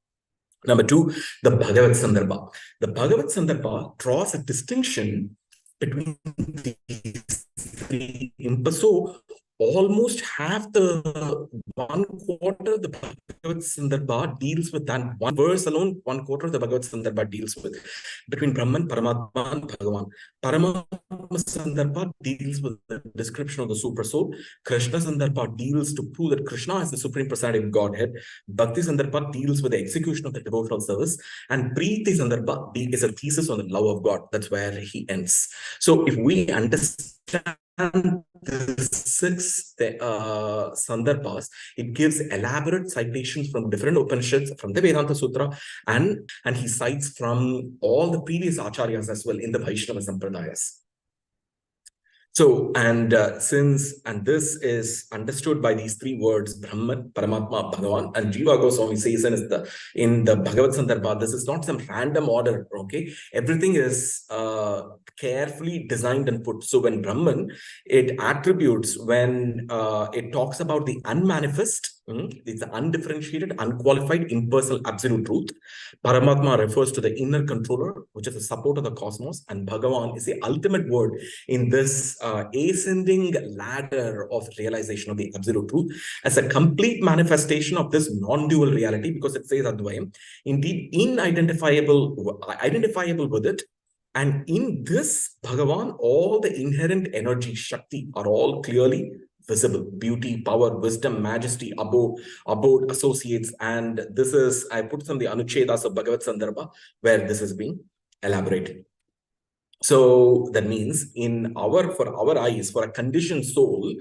Number 2, the Bhagavad Sandarbha. The Bhagavad Sandarbha draws a distinction between these three. So almost half the 1/4 the Bhagavad Sandarbha deals with that one verse alone. 1/4 the Bhagavad Sandarbha deals with between Brahman, Paramatma, and Bhagavan. Paramatma Sandarbha deals with the description of the super soul. Krishna Sandarbha deals to prove that Krishna is the supreme presiding Godhead. Bhakti Sandarbha deals with the execution of the devotional service. And Preeti Sandarbha is a thesis on the love of God. That's where he ends. So if we understand the 6 Sandarbhas, it gives elaborate citations from different Upanishads, from the Vedanta Sutra, and he cites from all the previous acharyas as well in the Vaishnava Sampradayas. So, and this is understood by these 3 words, Brahman, Paramatma, Bhagavan, and Jiva Goswami says in the Bhagavad Sandarbha, this is not some random order, okay? Everything is carefully designed and put. So when Brahman, it attributes, when it talks about the unmanifest, it's the undifferentiated, unqualified, impersonal, absolute truth. Paramatma refers to the inner controller, which is the support of the cosmos, and Bhagavan is the ultimate word in this ascending ladder of realization of the absolute truth as a complete manifestation of this non-dual reality, because it says Advayam, indeed identifiable with it. And in this Bhagavan, all the inherent energy, Shakti, are all clearly visible. Beauty, power, wisdom, majesty, abode, associates. And this is, I put some of the Anuchedas of Bhagavad Sandarbha where this is being elaborated. So that means for our eyes, for a conditioned soul,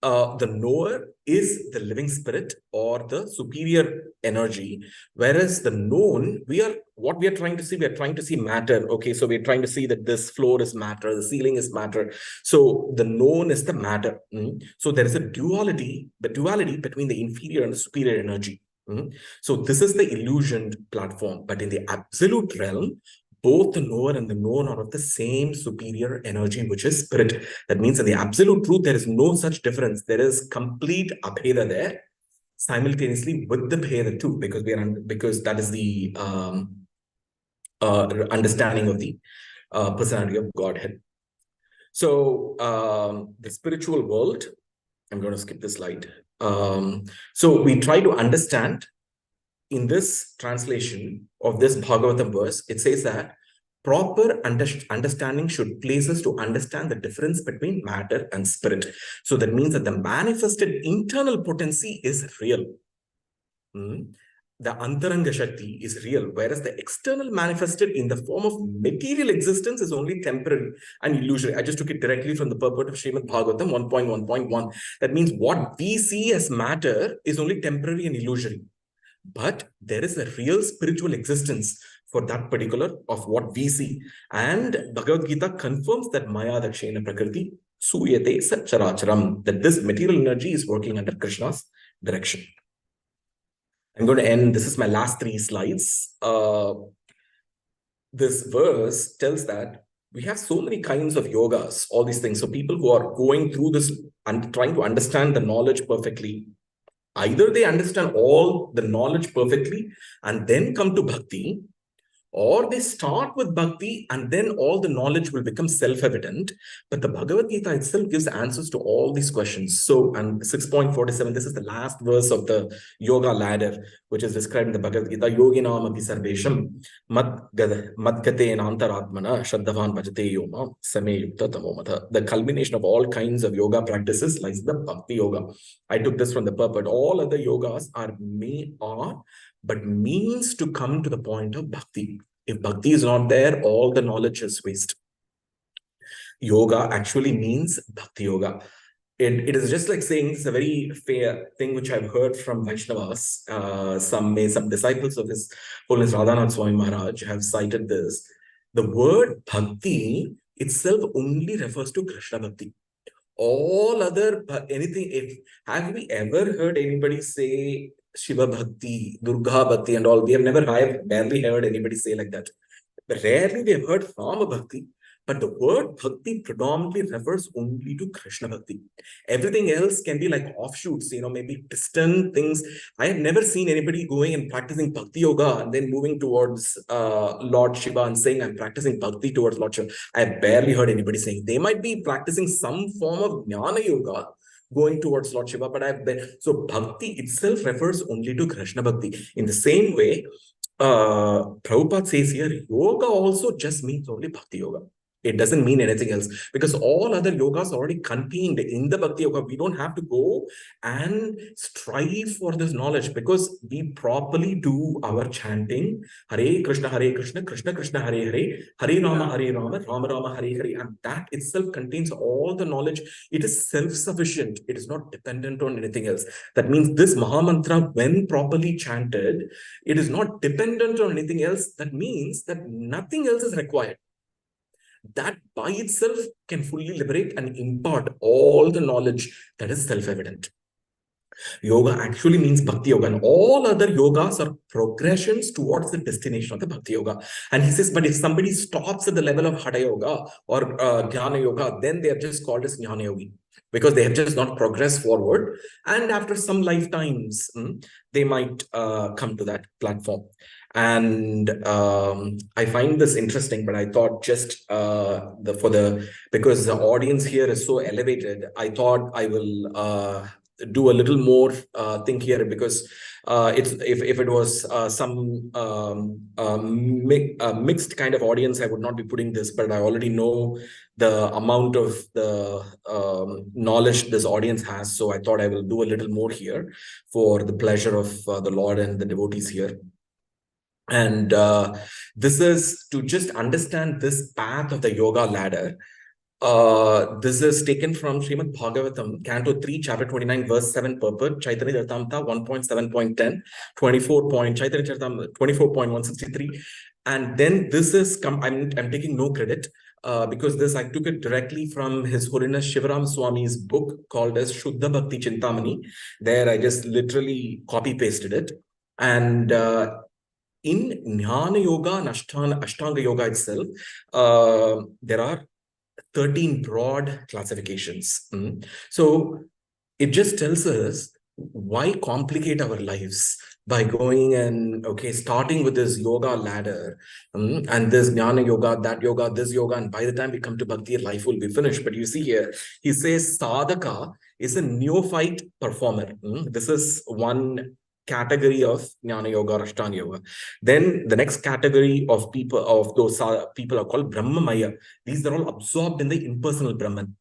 the knower is the living spirit or the superior energy, whereas the known, what we are trying to see, we are trying to see matter. Okay, so we're trying to see that this floor is matter, the ceiling is matter. So the known is the matter. So there is a duality, the duality between the inferior and the superior energy. So this is the illusioned platform, but in the absolute realm, both the knower and the known are of the same superior energy, which is spirit. That means in the absolute truth, there is no such difference. There is complete abheda there, simultaneously with the bheda too, because that is the understanding of the personality of Godhead. So the spiritual world, I'm going to skip this slide. So we try to understand in this translation of this Bhagavatam verse, it says that proper understanding should place us to understand the difference between matter and spirit. So that means that the manifested internal potency is real. The Antaranga Shakti is real, whereas the external manifested in the form of material existence is only temporary and illusory. I just took it directly from the purport of Srimad Bhagavatam 1.1.1. That means what we see as matter is only temporary and illusory. But there is a real spiritual existence for that particular of what we see. And Bhagavad Gita confirms that Maya Dakshena Prakriti Suyate Satcharacharam, that this material energy is working under Krishna's direction. I'm going to end. This is my last 3 slides. This verse tells that we have so many kinds of yogas, all these things. So people who are going through this and trying to understand the knowledge perfectly, either they understand all the knowledge perfectly and then come to bhakti, or they start with bhakti and then all the knowledge will become self-evident. But the Bhagavad Gita itself gives answers to all these questions. So, and 6.47, this is the last verse of the yoga ladder, which is described in the Bhagavad Gita. Yoginam api sarvesham madgate antaratmana shraddhavan bhajate yoma same yukta tamomata. The culmination of all kinds of yoga practices lies in the bhakti yoga. I took this from the purport. All other yogas are but means to come to the point of bhakti. If bhakti is not there, all the knowledge is waste. Yoga actually means bhakti yoga. It is just like saying, it's a very fair thing which I've heard from Vaishnavas. Some disciples of His Holiness Radhanath Swami Maharaj have cited this. The word bhakti itself only refers to Krishna bhakti. All other anything, have we ever heard anybody say Shiva Bhakti, Durga Bhakti and all? I have barely heard anybody say like that. Rarely we have heard Rama Bhakti, but the word Bhakti predominantly refers only to Krishna Bhakti. Everything else can be like offshoots, maybe distant things. I have never seen anybody going and practicing Bhakti Yoga and then moving towards Lord Shiva and saying, I'm practicing Bhakti towards Lord Shiva. I have barely heard anybody saying. They might be practicing some form of Jnana Yoga, going towards Lord Shiva, but so Bhakti itself refers only to Krishna Bhakti. In the same way, Prabhupada says here, yoga also just means only Bhakti Yoga. It doesn't mean anything else, because all other yogas are already contained in the Bhakti Yoga. We don't have to go and strive for this knowledge, because we properly do our chanting, Hare Krishna, Krishna Krishna, Hare Hare, Hare Rama, Rama Rama, Hare Hare, and that itself contains all the knowledge. It is self-sufficient. It is not dependent on anything else. That means this Mahamantra, when properly chanted, it is not dependent on anything else. That means that nothing else is required. That by itself can fully liberate and impart all the knowledge that is self-evident. Yoga actually means Bhakti Yoga, and all other yogas are progressions towards the destination of the Bhakti Yoga. And he says, but if somebody stops at the level of Hatha Yoga or Jnana Yoga, then they are just called as Jnana Yogi, because they have just not progressed forward. And after some lifetimes, they might come to that platform. And I find this interesting, but I thought just because the audience here is so elevated, I thought I will do a little more thing here, because if it was some mixed kind of audience, I would not be putting this, but I already know the amount of the knowledge this audience has, so I thought I will do a little more here for the pleasure of the Lord and the devotees here. And this is to just understand this path of the yoga ladder. This is taken from Srimad Bhagavatam, Canto 3, Chapter 29, Verse 7, purport, Chaitanya Charitamrita 1.7.10, 24 point, Chaitanya Charitamrita 24.163. And then this is, I'm taking no credit because this, I took it directly from His Holiness Shivaram Swami's book called as Shuddha Bhakti Chintamani. There I just literally copy pasted it. And in Jnana Yoga and Ashtanga Yoga itself, there are 13 broad classifications. So it just tells us why complicate our lives by going and starting with this yoga ladder and this jnana yoga, that yoga, this yoga, and by the time we come to bhakti, life will be finished. But you see here, he says sadhaka is a neophyte performer. This is one category of jnana yoga or ashtanga yoga. Then the next category of people are called brahmamaya. These are all absorbed in the impersonal Brahman.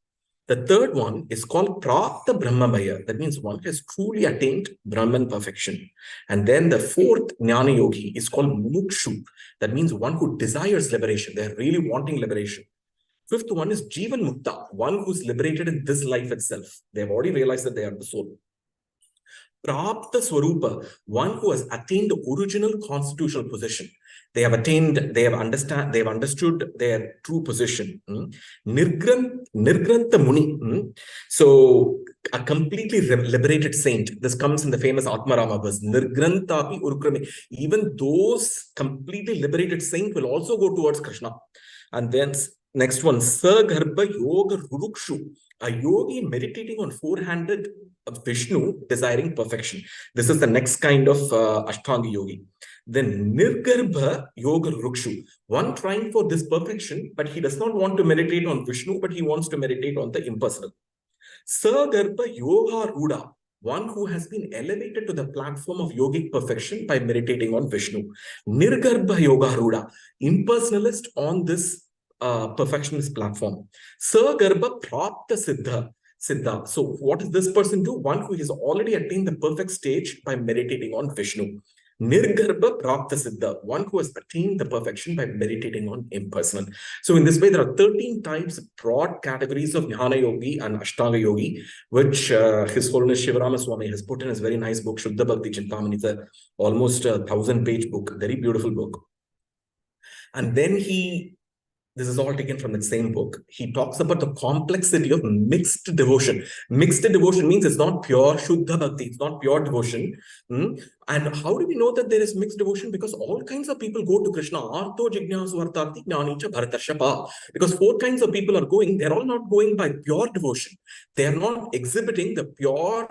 The third one is called Prapta Brahmamaya. That means one has truly attained Brahman perfection. And then the fourth Jnana Yogi is called Mukshu. That means one who desires liberation. They're really wanting liberation. Fifth one is Jivan Mukta, one who's liberated in this life itself. They've already realized that they are the soul. Prapta Swarupa, one who has attained the original constitutional position. They have understood their true position. Nirgranta Muni. So a completely liberated saint. This comes in the famous Atmarama verse. Nirgrantapi Urukrami. Even those completely liberated saint will also go towards Krishna. And then next one, Sagarbha Yoga Rurukshu. A yogi meditating on four-handed Vishnu, desiring perfection. This is the next kind of Ashtanga yogi. Then Nirgarbha Yoga Rukshu, one trying for this perfection, but he does not want to meditate on Vishnu, but he wants to meditate on the impersonal. Sagarbha Yoga Ruda, one who has been elevated to the platform of yogic perfection by meditating on Vishnu. Nirgarbha Yoga Ruda, impersonalist on this perfectionist platform. Sagarbha Prapta Siddha. So what does this person do? One who has already attained the perfect stage by meditating on Vishnu. Nirgarbha Prapta Siddha, one who has attained the perfection by meditating on impersonal. So in this way, there are 13 types, broad categories of Jnana Yogi and Ashtanga Yogi, which His Holiness Shivarama Swami has put in his very nice book, Shuddha Bhakti Chintamani. It's almost a 1,000-page book, very beautiful book. And then this is all taken from the same book. He talks about the complexity of mixed devotion. Mixed devotion means it's not pure Shuddha Bhakti. It's not pure devotion. And how do we know that there is mixed devotion? Because all kinds of people go to Krishna. Artho Jignasu Artarthi Jnanicha Bharatarshapa. Because four kinds of people are going. They're all not going by pure devotion. They are not exhibiting the pure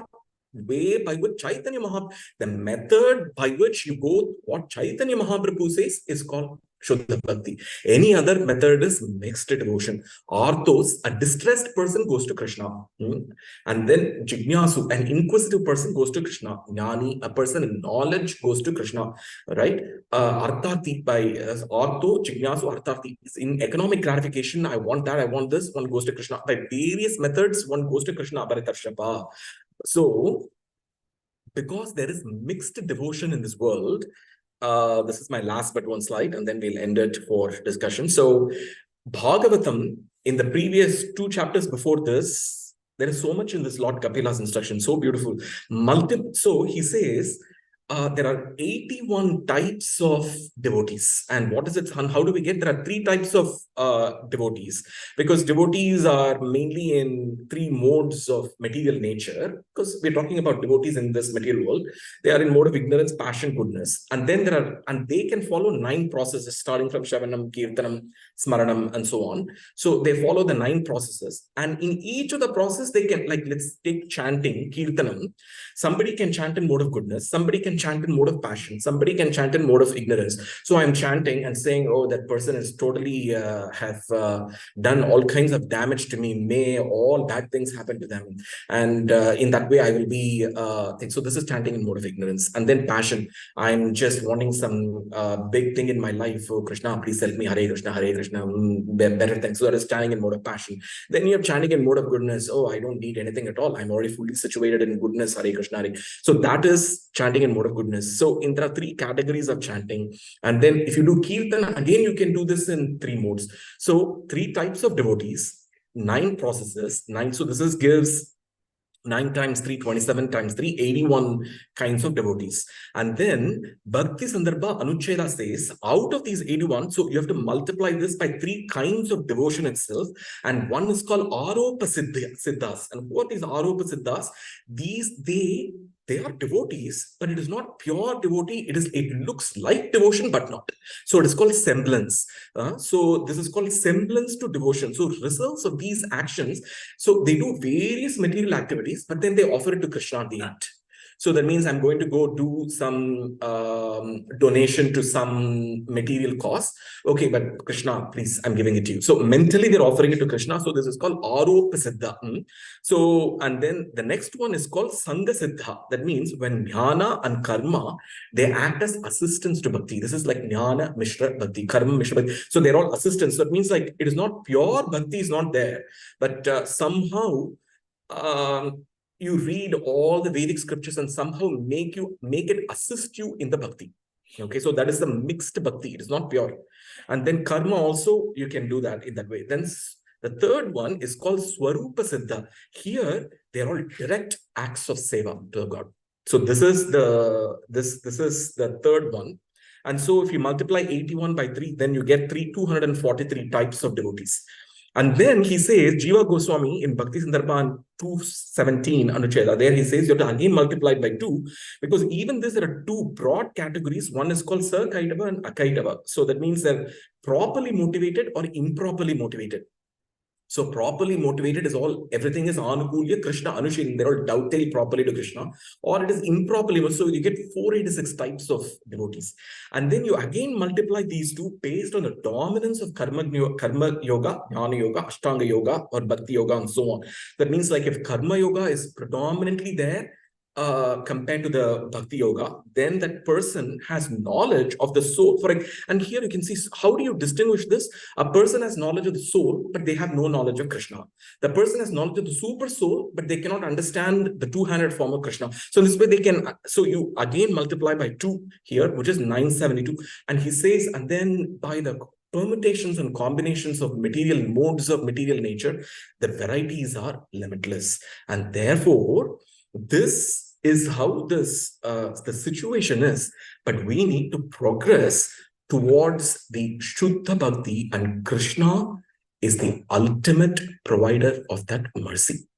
way by which Chaitanya Mahaprabhu, the method by which you go, what Chaitanya Mahaprabhu says is called Shuddha Bhakti. Any other method is mixed devotion. Arthos, a distressed person goes to Krishna. And then Jignasu, an inquisitive person goes to Krishna. Jnani, a person in knowledge goes to Krishna. Right? Arthati, by Artho, Jignasu, Arthati. In economic gratification, I want that, I want this, one goes to Krishna. By various methods, one goes to Krishna. Bharatarshapa. So, because there is mixed devotion in this world, this is my last but one slide, and then we'll end it for discussion. So, Bhagavatam, in the previous 2 chapters before this, there is so much in this Lord Kapila's instruction, so beautiful. So, he says, there are 81 types of devotees. And what is it? How do we get? There are 3 types of devotees, because devotees are mainly in 3 modes of material nature, because we're talking about devotees in this material world. They are in mode of ignorance, passion, goodness. And then they can follow 9 processes, starting from Shavanam, Kirtanam, Smaranam, and so on. So they follow the 9 processes. And in each of the process, they can, like, let's take chanting, Kirtanam. Somebody can chant in mode of goodness. Somebody can chant in mode of passion. Somebody can chant in mode of ignorance. So I'm chanting and saying, oh, that person is totally have done all kinds of damage to me. May all bad things happen to them. And in that way, I will be, so this is chanting in mode of ignorance. And then passion. I'm just wanting some big thing in my life. Oh, Krishna, please help me. Hare Krishna, better things. So that is chanting in mode of passion. Then you have chanting in mode of goodness. Oh, I don't need anything at all. I'm already fully situated in goodness. Hare Krishna. So that is chanting in mode of goodness. So there are 3 categories of chanting. And then if you do Kirtan, again, you can do this in 3 modes. So 3 types of devotees. 9 processes, 9. So this gives 9 times 3, 27 times 3, 81 kinds of devotees. And then Bhakti Sandarbha Anucheda says, out of these 81, so you have to multiply this by 3 kinds of devotion itself. And one is called Aropa Siddhas. And what is Aropa Siddhas? They are devotees, but it is not pure devotee. It looks like devotion, but not. So it is called semblance. So this is called semblance to devotion. So results of these actions. So they do various material activities, but then they offer it to Krishna at the end. So that means I'm going to go do some donation to some material cause. Okay, but Krishna, please, I'm giving it to you. So mentally they're offering it to Krishna. So this is called Aropa Siddha. So, and then the next one is called Sangha Siddha. That means when Jnana and Karma, they act as assistants to Bhakti. This is like Jnana Mishra Bhakti, Karma Mishra Bhakti. So they're all assistants. So it means like it is not pure Bhakti is not there, but somehow you read all the Vedic scriptures and somehow make it assist you in the Bhakti. Okay, so that is the mixed Bhakti. It is not pure. And then Karma also, you can do that in that way. Then the third one is called Swarupa Siddha. Here, they are all direct acts of seva to God. So this is the third one. And so if you multiply 81 by 3, then you get 243 types of devotees. And then he says, Jiva Goswami in Bhakti Sandarbha 217 Anucheda, there he says you have to again multiply by 2, because even this, there are 2 broad categories. One is called Sakaitava and Akaitava. So that means they're properly motivated or improperly motivated. So properly motivated is everything is Anukulya, Krishna, Anushin. They're all dovetail properly to Krishna. Or it is improperly. So you get 486 types of devotees. And then you again multiply these 2 based on the dominance of Karma Yoga, Jnana Yoga, Ashtanga Yoga, or Bhakti Yoga, and so on. That means like if Karma Yoga is predominantly there, compared to the Bhakti Yoga, then that person has knowledge of the soul. And here you can see, how do you distinguish this? A person has knowledge of the soul, but they have no knowledge of Krishna. The person has knowledge of the super soul, but they cannot understand the two-handed form of Krishna. So this way they can, so you again multiply by 2 here, which is 972. And he says, and then by the permutations and combinations of material modes of material nature, the varieties are limitless. And therefore, this is how the situation is, but we need to progress towards the Shuddha Bhakti, and Krishna is the ultimate provider of that mercy.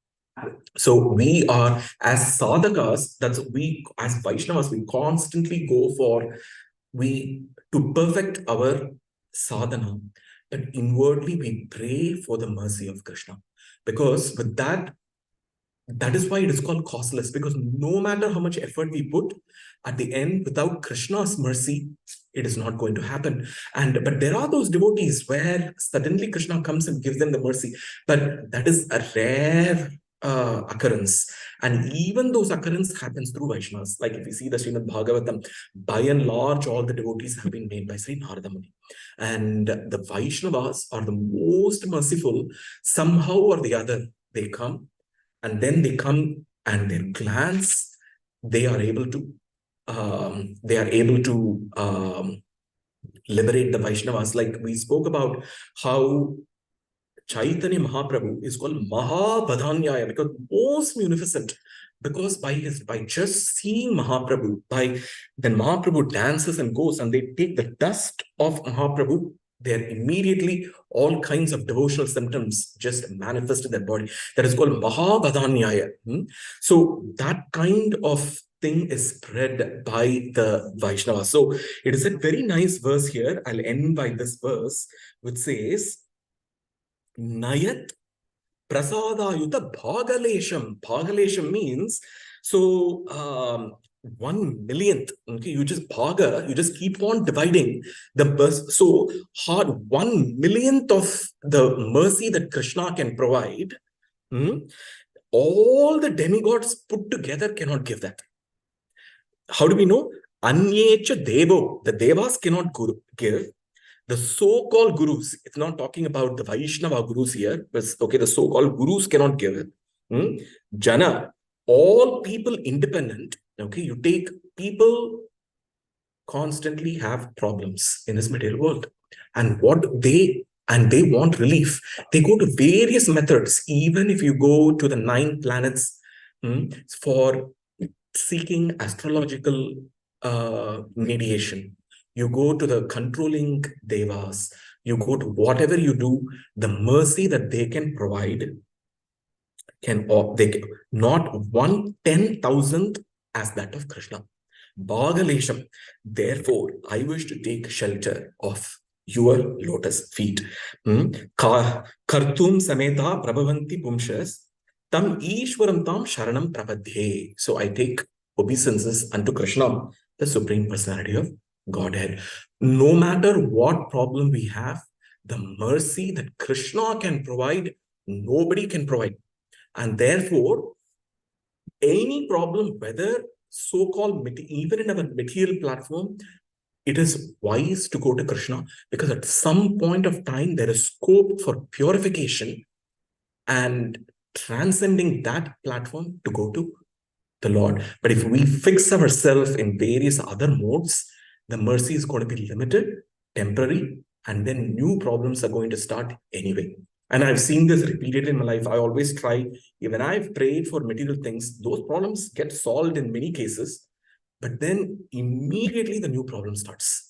So we are, as sadhakas, as Vaishnavas, we constantly go to perfect our sadhana, but inwardly we pray for the mercy of Krishna, because with that is why it is called causeless, because no matter how much effort we put, at the end, without Krishna's mercy, it is not going to happen. But there are those devotees where suddenly Krishna comes and gives them the mercy, but that is a rare occurrence. And even those occurrences happens through Vaishnavas. Like if you see the Srimad Bhagavatam, by and large, all the devotees have been made by Sri Narada Muni. And the Vaishnavas are the most merciful. Somehow or the other, they come. And then they come and their glance, they are able to liberate the Vaishnavas. Like we spoke about how Chaitanya Mahaprabhu is called Mahabadhanyaya, because most munificent, because by just seeing Mahaprabhu, then Mahaprabhu dances and goes, and they take the dust of Mahaprabhu, they're immediately all kinds of devotional symptoms just manifest in their body. That is called Mahabadhanyaya. So that kind of thing is spread by the Vaishnava. So it is a very nice verse here. I'll end by this verse, which says, Nayat Prasadayuta Bhagalesham. Bhagalesham means, so 1/1,000,000th. Okay, you just keep on dividing the verse. So hard 1/1,000,000th of the mercy that Krishna can provide. All the demigods put together cannot give that. How do we know? Anyecha Devo. The Devas cannot give. The so-called gurus, it's not talking about the Vaishnava gurus here, but okay, the so-called gurus cannot give it. Jana, all people independent, okay, you take people constantly have problems in this material world. And what they and they want relief, they go to various methods. Even if you go to the 9 planets for seeking astrological mediation, you go to the controlling devas, you go to whatever you do, the mercy that they can provide they not 1/10,000 as that of Krishna. Bhagalesham. Therefore, I wish to take shelter of your lotus feet. Kartum sameta prabhavanti pumshas tam ishwaram tam sharanam prapadhe. So I take obeisances unto Krishna, the Supreme Personality of Godhead. No matter what problem we have, the mercy that Krishna can provide, nobody can provide. And therefore, any problem, whether so-called, even in our material platform, it is wise to go to Krishna, because at some point of time, there is scope for purification and transcending that platform to go to the Lord. But if we fix ourselves in various other modes, the mercy is going to be limited, temporary, and then new problems are going to start anyway. And I've seen this repeated in my life. I always try, even I've prayed for material things, those problems get solved in many cases, but then immediately the new problem starts.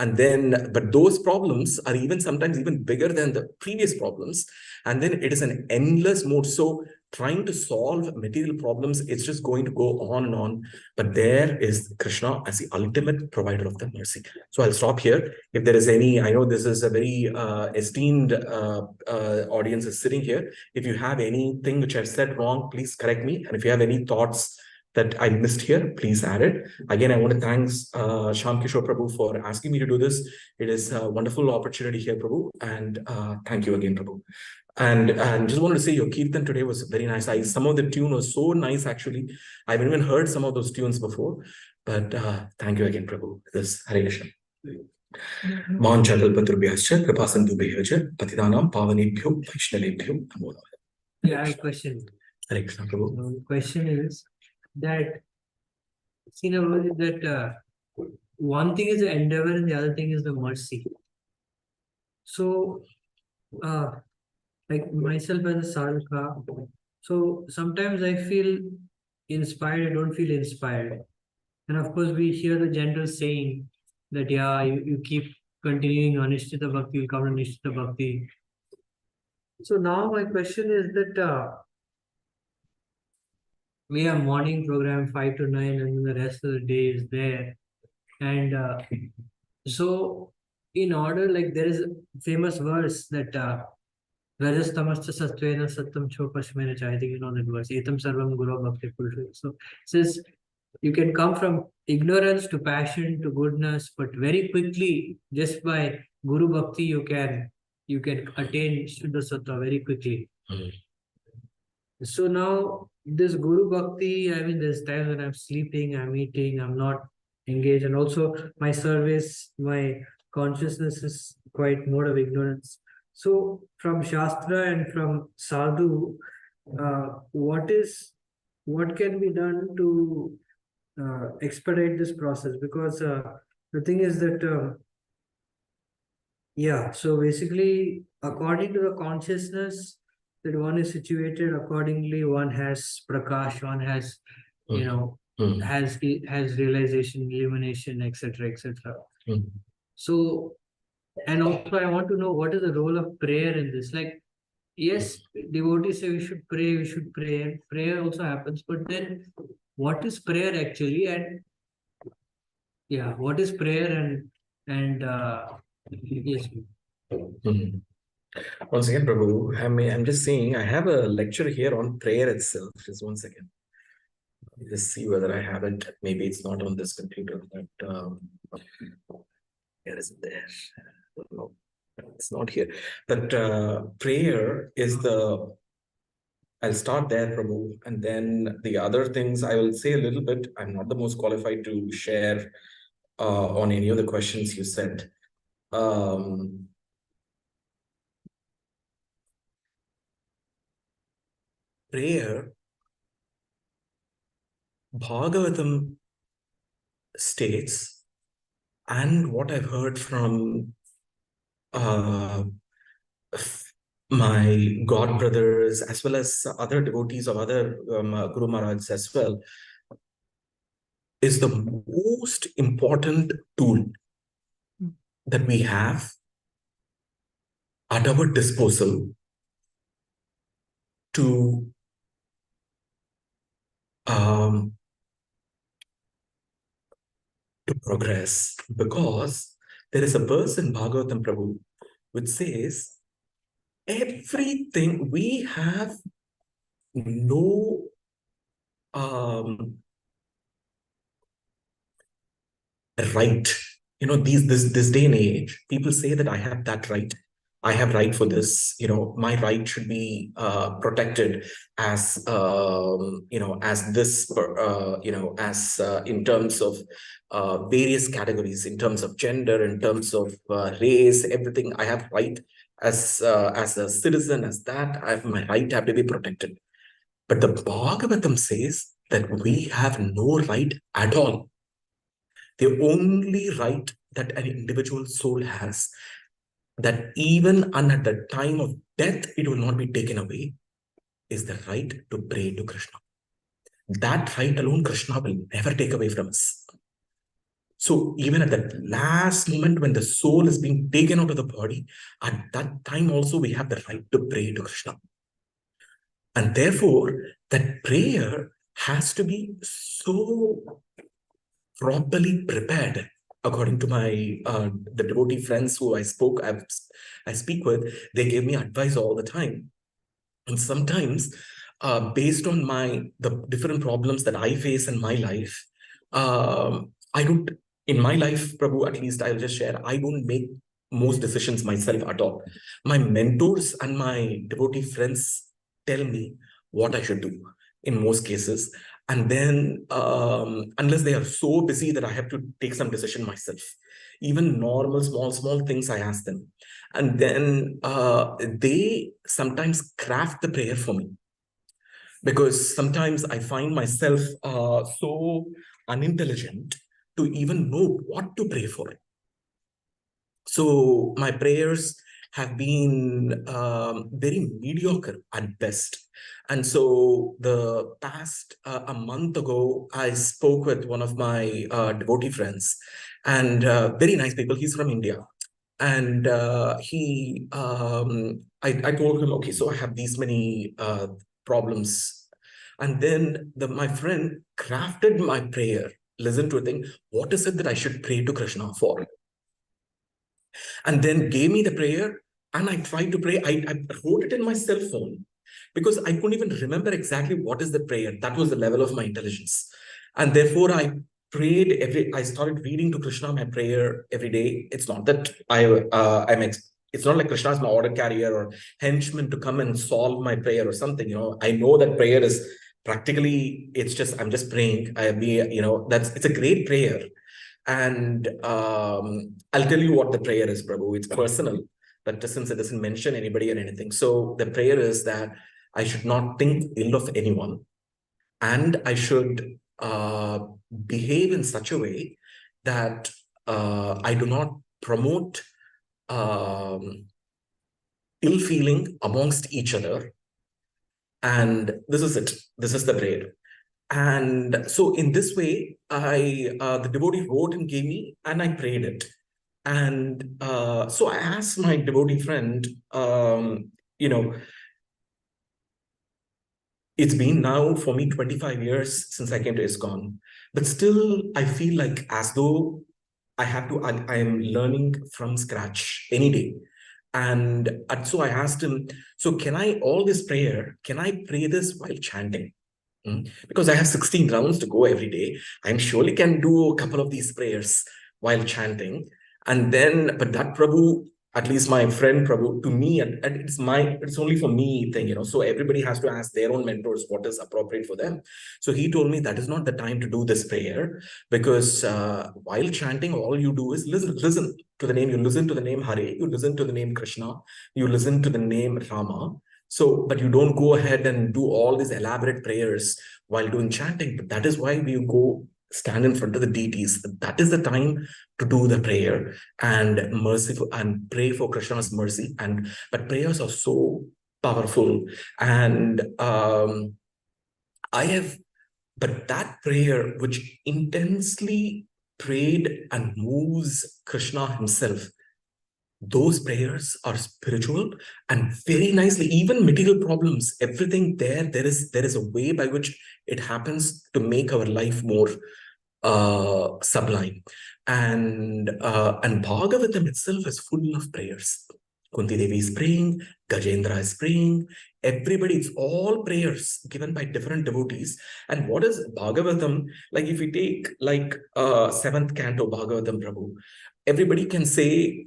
And then, but those problems are even sometimes even bigger than the previous problems. And then it is an endless mode. So trying to solve material problems, it's just going to go on and on. But there is Krishna as the ultimate provider of the mercy. So I'll stop here. If there is any, I know this is a very esteemed audience is sitting here. If you have anything which I've said wrong, please correct me. And if you have any thoughts that I missed here, please add it. Again, I want to thank Shyam Kishore Prabhu for asking me to do this. It is a wonderful opportunity here, Prabhu, and thank you again, Prabhu. And just wanted to say your Kirtan today was very nice. Some of the tune was so nice, actually. I haven't even heard some of those tunes before, but thank you again, Prabhu. This Hare Krishna. Manchakalpatrubhyascha kripasandubhyaja patidanam pavanebhyo vaishnavebhyo namo namaha. Yeah, I have a question. Hare Krishna, Prabhu. The question is that, see, that one thing is the endeavor and the other thing is the mercy. So, like myself as a sadhaka, so sometimes I feel inspired, I don't feel inspired. And of course, we hear the general saying that, yeah, you keep continuing Anishtita Bhakti, you'll come to Nishtita Bhakti. So now my question is that we have morning program 5 to 9 and then the rest of the day is there. And so in order, like there is a famous verse that Rajas Tamasta Satvena Satam Chopashmena, I think you know that verse. Etam Sarvam Guru Bhakti Purusha. So it says you can come from ignorance to passion to goodness, but very quickly, just by Guru Bhakti, you can attain Shuddha Sattva very quickly. So now this Guru Bhakti, I mean, there's times when I'm sleeping, I'm eating, I'm not engaged, and also my service, my consciousness is quite mode of ignorance. So from Shastra and from Sadhu, what can be done to expedite this process? Because the thing is that yeah, so basically according to the consciousness that one is situated, accordingly one has prakash, one has has realization, illumination, etc., etc. So, and also I want to know what is the role of prayer in this. Like, yes, devotees say we should pray, and prayer also happens, but then what is prayer actually? And yeah, what is prayer and yes. Once again, Prabhu, I'm just saying, I have a lecture here on prayer itself. Just 1 second. Let me just see whether I have it. Maybe it's not on this computer, but where is it there? No, it's not here. But prayer is I'll start there, Prabhu, and then the other things I will say a little bit. I'm not the most qualified to share on any of the questions you said. Prayer, Bhagavatam states, and what I've heard from my god brothers, as well as other devotees of other Guru Maharajas as well, is the most important tool that we have at our disposal to um, progress, because there is a verse in Bhagavatam, Prabhu, which says everything we have no right. This day and age, people say that I have that right. I have right for this. My right should be protected as as this. As in terms of various categories, in terms of gender, in terms of race, everything. I have right as a citizen, as that. My right have to be protected. But the Bhagavatam says that we have no right at all. The only right that an individual soul has, that even at the time of death, it will not be taken away, is the right to pray to Krishna. That right alone, Krishna will never take away from us. So even at that last moment when the soul is being taken out of the body, at that time also we have the right to pray to Krishna. And therefore, that prayer has to be so properly prepared. According to my the devotee friends who I speak with, they give me advice all the time. And sometimes, based on the different problems that I face in my life, I don't, in my life, Prabhu, at least I'll just share, I don't make most decisions myself at all. My mentors and my devotee friends tell me what I should do in most cases. And then, unless they are so busy that I have to take some decision myself, even normal, small things, I ask them. And then they sometimes craft the prayer for me, because sometimes I find myself so unintelligent to even know what to pray for. So my prayers have been very mediocre at best. And so the past a month ago, I spoke with one of my devotee friends, and very nice people. He's from India. And I told him, okay, so I have these many problems. And then my friend crafted my prayer. Listen to a thing. What is it that I should pray to Krishna for? And then gave me the prayer, and I tried to pray. I wrote it in my cell phone because I couldn't even remember exactly what is the prayer. That was the level of my intelligence. And therefore, I started reading to Krishna my prayer every day. It's not that it's not like Krishna is my order carrier or henchman to come and solve my prayer or something. I know that prayer is practically, I'm just praying. It's a great prayer. And I'll tell you what the prayer is, Prabhu. It's personal, but since it doesn't mention anybody or anything. So the prayer is that I should not think ill of anyone, and I should behave in such a way that I do not promote ill feeling amongst each other. And this is it. This is the prayer. And so in this way, the devotee wrote and gave me, and I prayed it. And so I asked my devotee friend, it's been now for me 25 years since I came to ISKCON, but still I feel like as though I am learning from scratch any day. And so I asked him, so all this prayer, can I pray this while chanting? Because I have 16 rounds to go every day. I'm surely can do a couple of these prayers while chanting. And then, but that Prabhu, at least my friend Prabhu, to me, and it's only for me thing, so everybody has to ask their own mentors what is appropriate for them. So he told me that is not the time to do this prayer, because while chanting, all you do is listen to the name. You listen to the name Hare, you listen to the name Krishna, you listen to the name Rama. So, but you don't go ahead and do all these elaborate prayers while doing chanting. But that is why we go stand in front of the deities, that is the time to do the prayer and merciful and pray for Krishna's mercy. But prayers are so powerful, and but that prayer which intensely prayed and moves Krishna himself, those prayers are spiritual and very nicely, even material problems, everything there is a way by which it happens to make our life more sublime. And Bhagavatam itself is full of prayers. Kunti Devi is praying, Gajendra is praying, everybody, it's all prayers given by different devotees. And what is Bhagavatam? Like if we take like 7th canto Bhagavatam, Prabhu, everybody can say,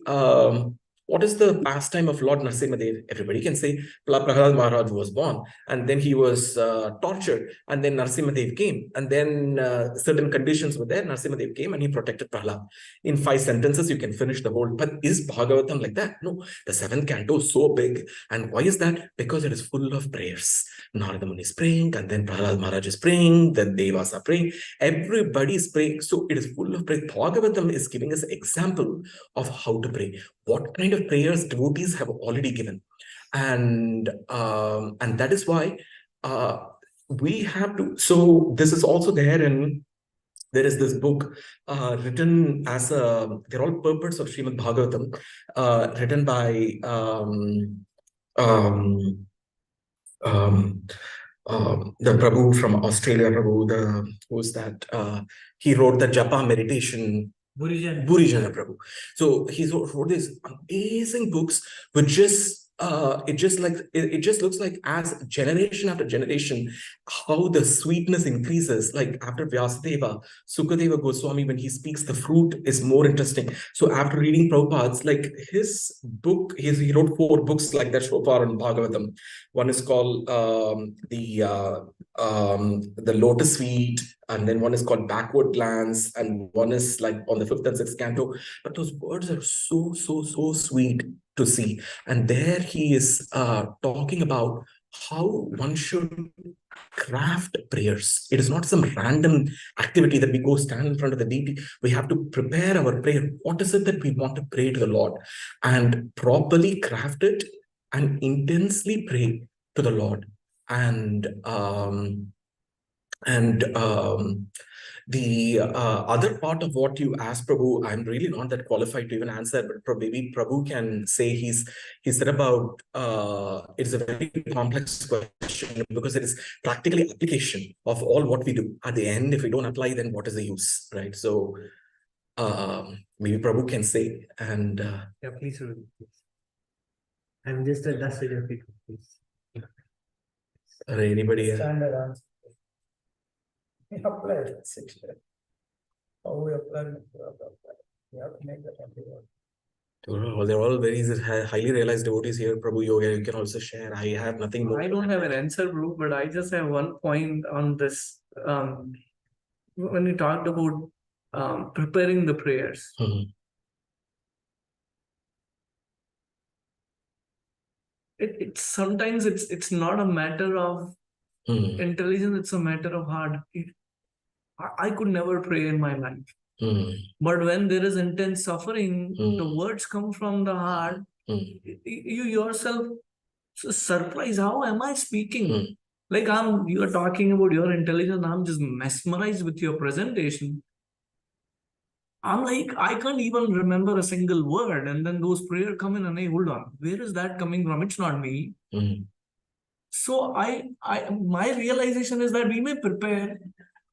what is the pastime of Lord Narasimhadev? Everybody can say, Prahlad Maharaj was born, and then he was tortured, and then Narasimhadev came, and then certain conditions were there. Narasimhadev came and he protected Prahlad. In 5 sentences, you can finish the whole. But is Bhagavatam like that? No. The 7th canto is so big. And why is that? Because it is full of prayers. Narada Muni is praying, and then Prahlad Maharaj is praying, then Devas are praying. Everybody is praying. So it is full of prayer. Bhagavatam is giving us an example of how to pray. What kind of prayers devotees have already given. And that is why we have to. So this is also there, and there is this book written as they're all purports of Srimad Bhagavatam, written by the Prabhu from Australia, Prabhu, who's that? He wrote the Japa meditation. Burijana Prabhu. So he wrote these amazing books, which just it just looks like as generation after generation, how the sweetness increases. Like after Vyasadeva, Sukadeva Goswami, when he speaks, the fruit is more interesting. So after reading Prabhupada's, like his book, he wrote 4 books like that so far on Bhagavatam. One is called the Lotus Feet, and then one is called Backward Glance, and one is like on the 5th and 6th canto. But those words are so sweet to see. And there he is talking about how one should craft prayers. It is not some random activity that we go stand in front of the deity. We have to prepare our prayer. What is it that we want to pray to the Lord? And properly craft it and intensely pray to the Lord. And the other part of what you asked, Prabhu, I'm really not that qualified to even answer, but maybe Prabhu can say. He said about it's a very complex question because it is practically application of all what we do. At the end, if we don't apply, then what is the use, right? So maybe Prabhu can say. And yeah, please. I'm just a dust of people, please. Anybody? Standard answer. We apply it. That's it. How we apply it, we have to make that everyone. They're all very highly realized devotees here. Prabhu Yoga, you can also share. I have nothing more. I don't have an answer, bro, but I just have one point on this. When we talked about preparing the prayers, sometimes it's not a matter of intelligence, it's a matter of heart. I could never pray in my life. But when there is intense suffering, the words come from the heart. You yourself surprised, how am I speaking? Like you are talking about your intelligence, I'm just mesmerized with your presentation. I'm like, I can't even remember a single word. And then those prayers come in and hey, hold on, where is that coming from? It's not me. So my realization is that we may prepare,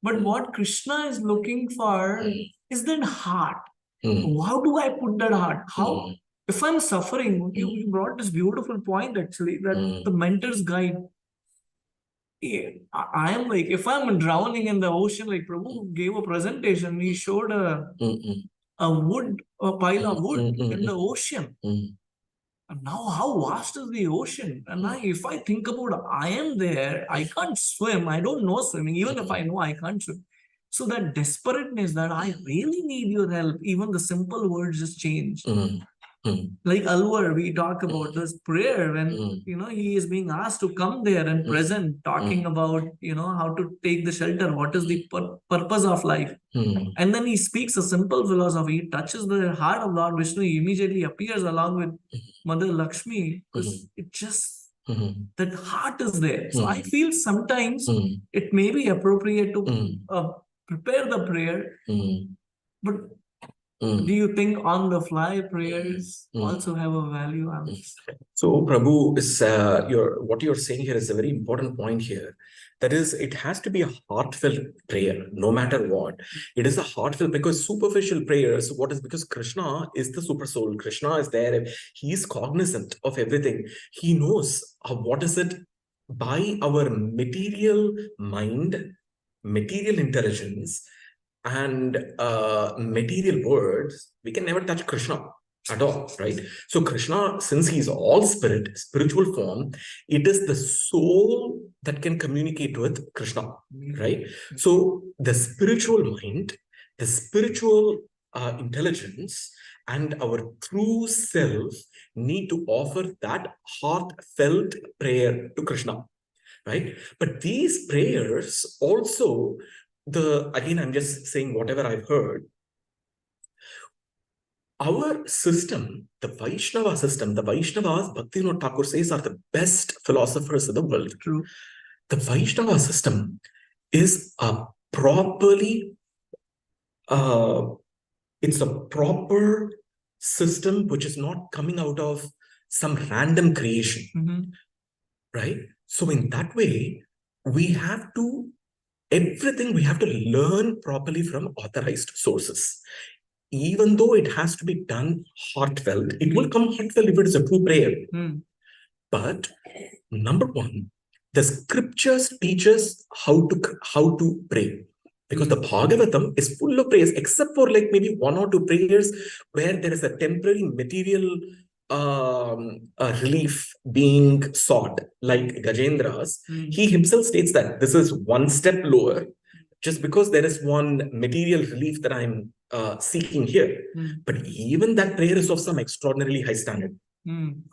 but what Krishna is looking for is that heart. How do I put that heart? How, if I'm suffering, you brought this beautiful point actually, that the mentor's guide. I am like, if I'm drowning in the ocean, like Prabhu gave a presentation, he showed a pile of wood in the ocean. And now how vast is the ocean? And if I think about I am there, I can't swim, I don't know swimming, even if I know I can't swim. So that desperateness that I really need your help, even the simple words just change. Like Alwar, we talk about this prayer when he is being asked to come there and present, talking about how to take the shelter, what is the purpose of life. And then he speaks a simple philosophy, touches the heart of Lord Vishnu, he immediately appears along with Mother Lakshmi, because it just that heart is there. So I feel sometimes it may be appropriate to prepare the prayer, but do you think on the fly prayers also have a value? So, Prabhu, is what you're saying here is a very important point here. That is, it has to be a heartfelt prayer, no matter what. It is a heartfelt, because superficial prayers, what is, because Krishna is the super soul. Krishna is there. He is cognizant of everything. He knows what is it by our material mind, material intelligence, and material words. We can never touch Krishna at all, right? So Krishna, since he's all spirit, spiritual form, it is the soul that can communicate with Krishna, right? So the spiritual mind, the spiritual intelligence, and our true self need to offer that heartfelt prayer to Krishna, right? But these prayers also, again, I'm just saying whatever I've heard. Our system, the Vaishnava system, the Vaishnavas, Bhaktivinoda Thakur says, are the best philosophers in the world. True. The Vaishnava system is a properly, it's a proper system which is not coming out of some random creation, right? So in that way, we have to learn properly from authorized sources. Even though it has to be done heartfelt, it will come heartfelt if it is a true prayer. But number one, the scriptures teach us how to pray. Because the Bhagavatam is full of prayers, except for like maybe one or two prayers where there is a temporary material relief being sought, like Gajendra's. He himself states that this is one step lower, just because there is one material relief that I'm seeking here. But even that prayer is of some extraordinarily high standard.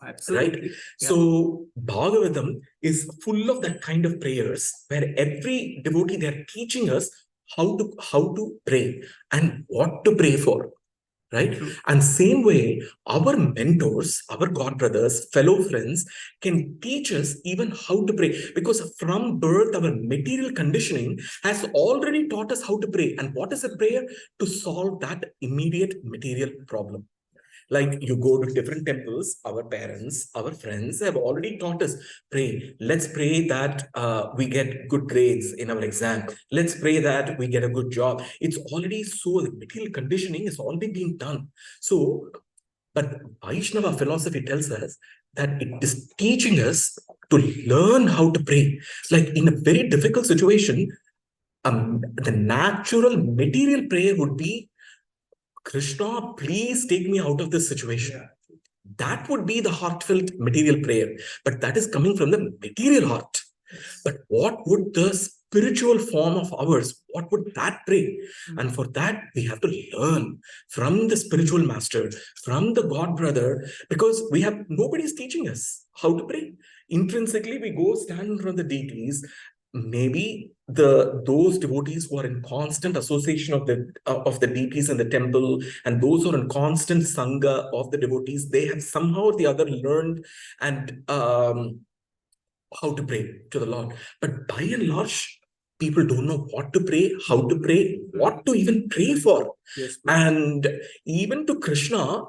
Absolutely. Right? Yeah. So Bhagavatam is full of that kind of prayers where every devotee, they're teaching us how to pray and what to pray for. Right? And same way, our mentors, our God brothers, fellow friends can teach us even how to pray, because from birth, our material conditioning has already taught us how to pray. And what is a prayer? To solve that immediate material problem. Like you go to different temples, our parents, our friends have already taught us, pray. Let's pray that we get good grades in our exam. Let's pray that we get a good job. It's already so, the material conditioning is already being done. So, but Vaishnava philosophy tells us that it is teaching us to learn how to pray. Like in a very difficult situation, the natural material prayer would be, Krishna, please take me out of this situation. Yeah. That would be the heartfelt material prayer, but that is coming from the material heart. But what would the spiritual form of ours, what would that pray? And for that, we have to learn from the spiritual master, from the God brother, because nobody's teaching us how to pray. Intrinsically, we go stand in front of the deities. Maybe those devotees who are in constant association of the deities in the temple, and those who are in constant sangha of the devotees, they have somehow or the other learned and how to pray to the Lord. But by and large, people don't know what to pray, how to pray, what to even pray for. Yes, and even to Krishna,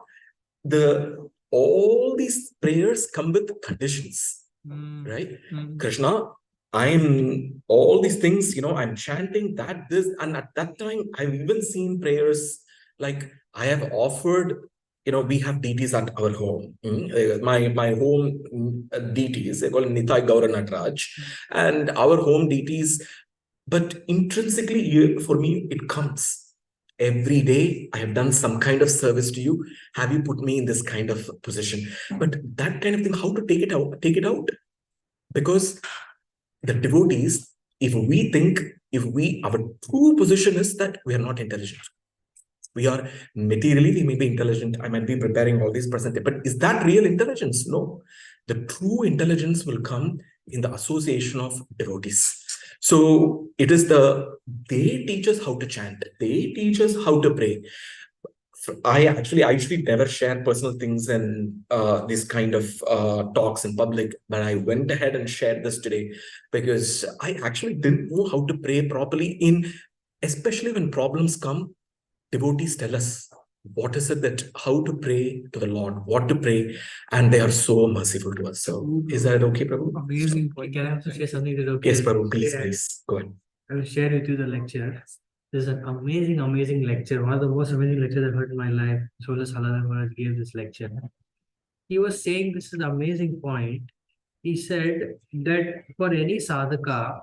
all these prayers come with conditions, right? Krishna, I'm all these things, I'm chanting that, this, and at that time, I've even seen prayers like I have offered, we have deities at our home. My home deities, they call Nitai Gauranga, and our home deities. But intrinsically, for me, it comes. Every day, I have done some kind of service to you. Have you put me in this kind of position? But that kind of thing, how to take it out? Because the devotees, our true position is that we are not intelligent. We are materially, we may be intelligent. I might be preparing all these percentage, but is that real intelligence? No. The true intelligence will come in the association of devotees. So it is they teach us how to chant, they teach us how to pray. I actually never share personal things and this kind of talks in public, but I went ahead and shared this today because I actually didn't know how to pray properly. Especially when problems come, devotees tell us what is it that how to pray to the Lord, what to pray, and they are so merciful to us. So is that okay, Prabhu? Amazing point. Can I also share something that okay? Yes, Prabhu, please go ahead. I will share with you the lecture. This is an amazing lecture. One of the most amazing lectures I've heard in my life. Solas Halala Maharaj gave this lecture. He was saying this is an amazing point. He said that for any sadhaka,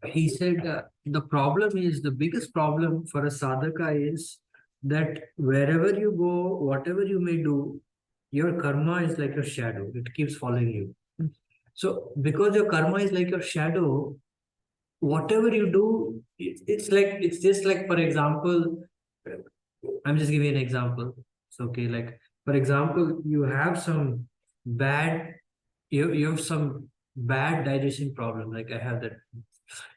he said the problem is, the biggest problem for a sadhaka is that wherever you go, whatever you may do, your karma is like your shadow. It keeps following you. So because your karma is like your shadow, whatever you do, it's just like, for example, I'm just giving an example. It's okay. Like, for example, you have some bad, you have some bad digestion problem. Like I have that.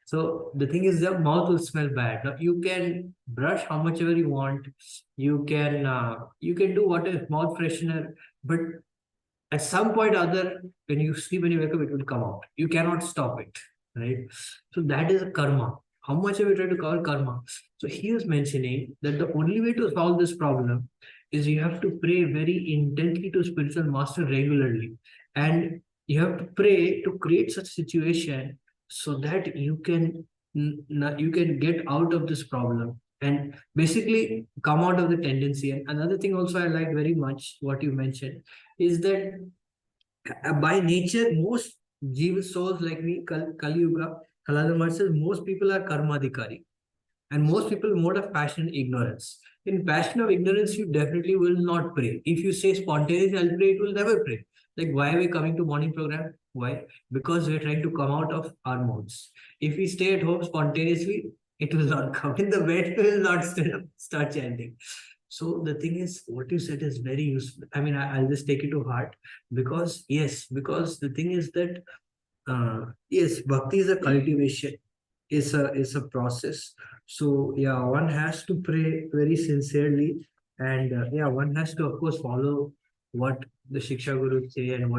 So the thing is, your mouth will smell bad. Now you can brush how much ever you want. You can do whatever mouth freshener, but at some point or other, when you sleep, when you wake up, it will come out. You cannot stop it, right? So that is a karma. How much have we tried to cover karma? So he was mentioning that the only way to solve this problem is you have to pray very intently to spiritual master regularly. And you have to pray to create such situation so that you can get out of this problem and basically come out of the tendency. And another thing also I like very much what you mentioned is that by nature, most jiva souls like me, Kali Yuga, Haladamar says, most people are karmadikari. And most people mode of passion and ignorance. In passion of ignorance, you definitely will not pray. If you say spontaneously, I'll pray, it will never pray. Like, why are we coming to morning program? Why? Because we're trying to come out of our modes. If we stay at home spontaneously, it will not come. In the bed, we will not start chanting. So the thing is, what you said is very useful. I mean, I'll just take it to heart because the thing is that yes, bhakti is a cultivation, is a process. So yeah, one has to pray very sincerely, and yeah, one has to of course follow what the Shiksha Guru say and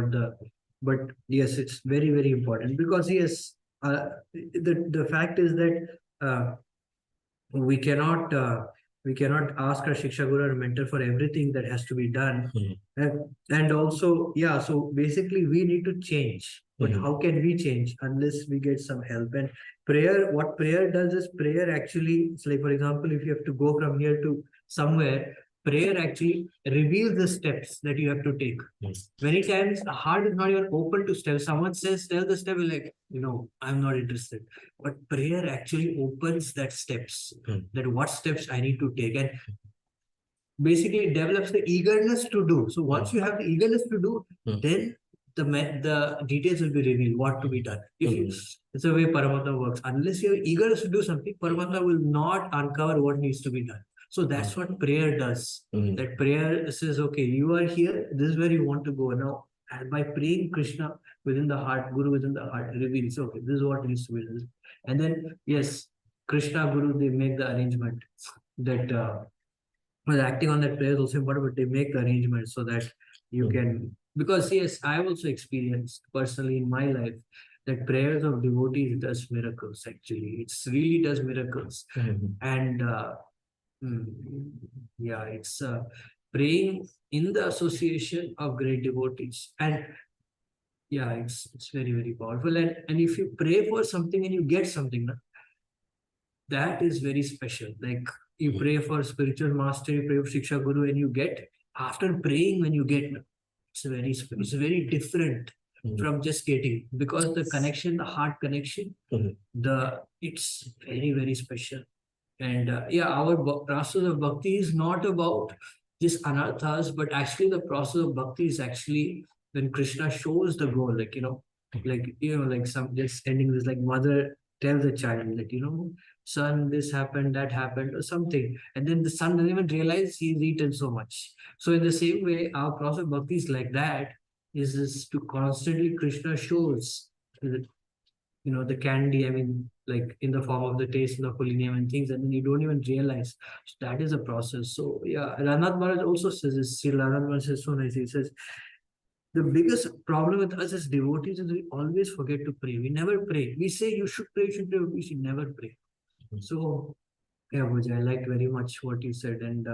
but yes, it's very important because yes, the fact is that we cannot ask our Shiksha Guru or mentor for everything that has to be done. And also, yeah, so basically we need to change. But how can we change unless we get some help? And prayer, what prayer does is prayer actually, it's like, for example, if you have to go from here to somewhere, prayer actually reveals the steps that you have to take. Many times the heart is not even open to steps. Someone says, tell the step, like, no, I'm not interested. But prayer actually opens that steps, that what steps I need to take. And basically it develops the eagerness to do. So once you have the eagerness to do, then the details will be revealed, what to be done. It's the way Paramatma works. Unless you have eagerness to do something, Paramatma will not uncover what needs to be done. So that's what prayer does. That prayer says, okay, you are here, this is where you want to go now. And by praying Krishna within the heart, Guru within the heart, reveals, okay, this is what needs to be done. And then, yes, Krishna, Guru, they make the arrangement that acting on that prayer is also important, but they make the arrangement so that you can, because yes, I have also experienced personally in my life that prayers of devotees does miracles. Actually, it really does miracles. And yeah, it's praying in the association of great devotees. And yeah, it's very powerful. And if you pray for something and you get something, that is very special. Like you pray for spiritual master, you pray for Shiksha Guru, and you get, after praying, when you get, it's very different from just getting, because the connection, the heart connection, it's very special. And yeah, our process of bhakti is not about just anarthas, but actually the process of bhakti is actually when Krishna shows the goal, like, like some just ending this, like mother tell the child that, son, this happened, that happened, or something. And then the son doesn't even realize he's eaten so much. So in the same way, our process of bhakti is like that, is to constantly Krishna shows the, the candy, I mean, like in the form of the taste in the holy name and things, and then you don't even realize. So that is a process. So yeah, Ranat Maharaj also says this. Sri Ranat Maharaj says so nice. He says, the biggest problem with us as devotees is we always forget to pray. We never pray. We say you should pray, we should never pray. So yeah, Bhuj, I liked very much what you said, and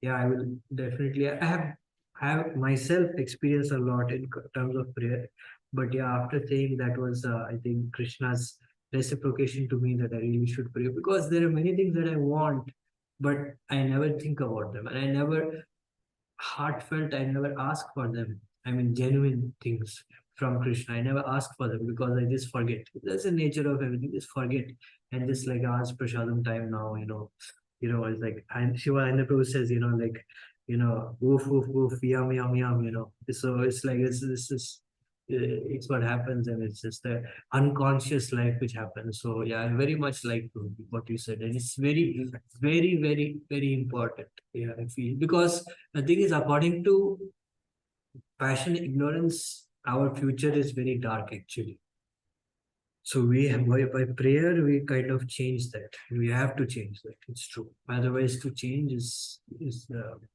yeah, I will definitely. I have myself experienced a lot in terms of prayer, but yeah, after saying that was, I think Krishna's reciprocation to me that I really should pray, because there are many things that I want, but I never think about them, and I never heartfelt, I never ask for them. I mean, genuine things from Krishna. I never ask for them because I just forget. That's the nature of everything. Just forget. And just like ask prasadam time now, it's like, and Shivananda Prabhu says, like, woof, woof, woof, yum, yum, yum, So it's like, it's what happens, and it's just the unconscious life which happens. So yeah, I very much like what you said, and it's very, very, very, very important. Yeah, I feel, because the thing is, according to passion, ignorance, our future is very dark actually. So we have, by prayer, we kind of change that. We have to change that. It's true. Otherwise, to change is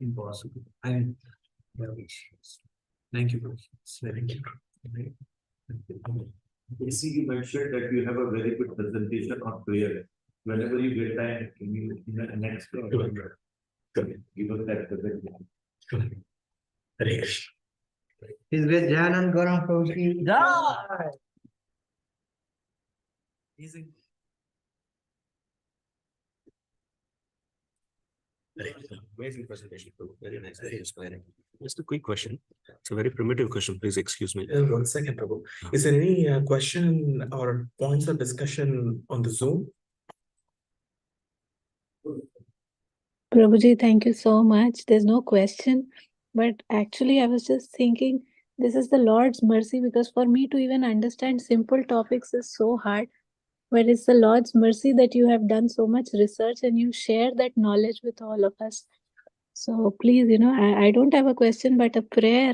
impossible. I mean, yeah, thank you, Prabhu. It's very good. Basically, you mentioned that you have a very good presentation on prayer. Whenever you get time, in the next give us that presentation. Hare Krishna. His great Jayananda Gauranga Prabhu ki jai. Amazing. Amazing presentation, Prabhu. Very nice, very inspiring. Just a quick question. It's a very primitive question. Please excuse me. 1 second, Prabhu. Is there any question or points of discussion on the Zoom? Prabhuji, thank you so much. There's no question, but actually I was just thinking this is the Lord's mercy, because for me to even understand simple topics is so hard. But it's the Lord's mercy that you have done so much research and you share that knowledge with all of us. So please, I don't have a question, but a prayer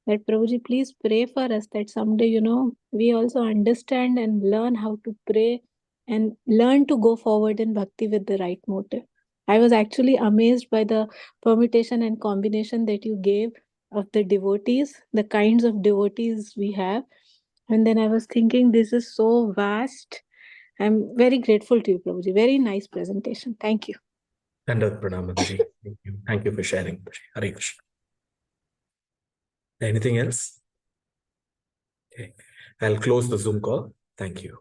that Prabhuji, please pray for us that someday, we also understand and learn how to pray and learn to go forward in bhakti with the right motive. I was actually amazed by the permutation and combination that you gave of the devotees, the kinds of devotees we have. And then I was thinking, this is so vast. I'm very grateful to you, Prabhuji. Very nice presentation. Thank you. Dandavat Pranam, Mataji. Thank you. Thank you for sharing. Hare Krishna. Anything else? Okay. I'll close the Zoom call. Thank you.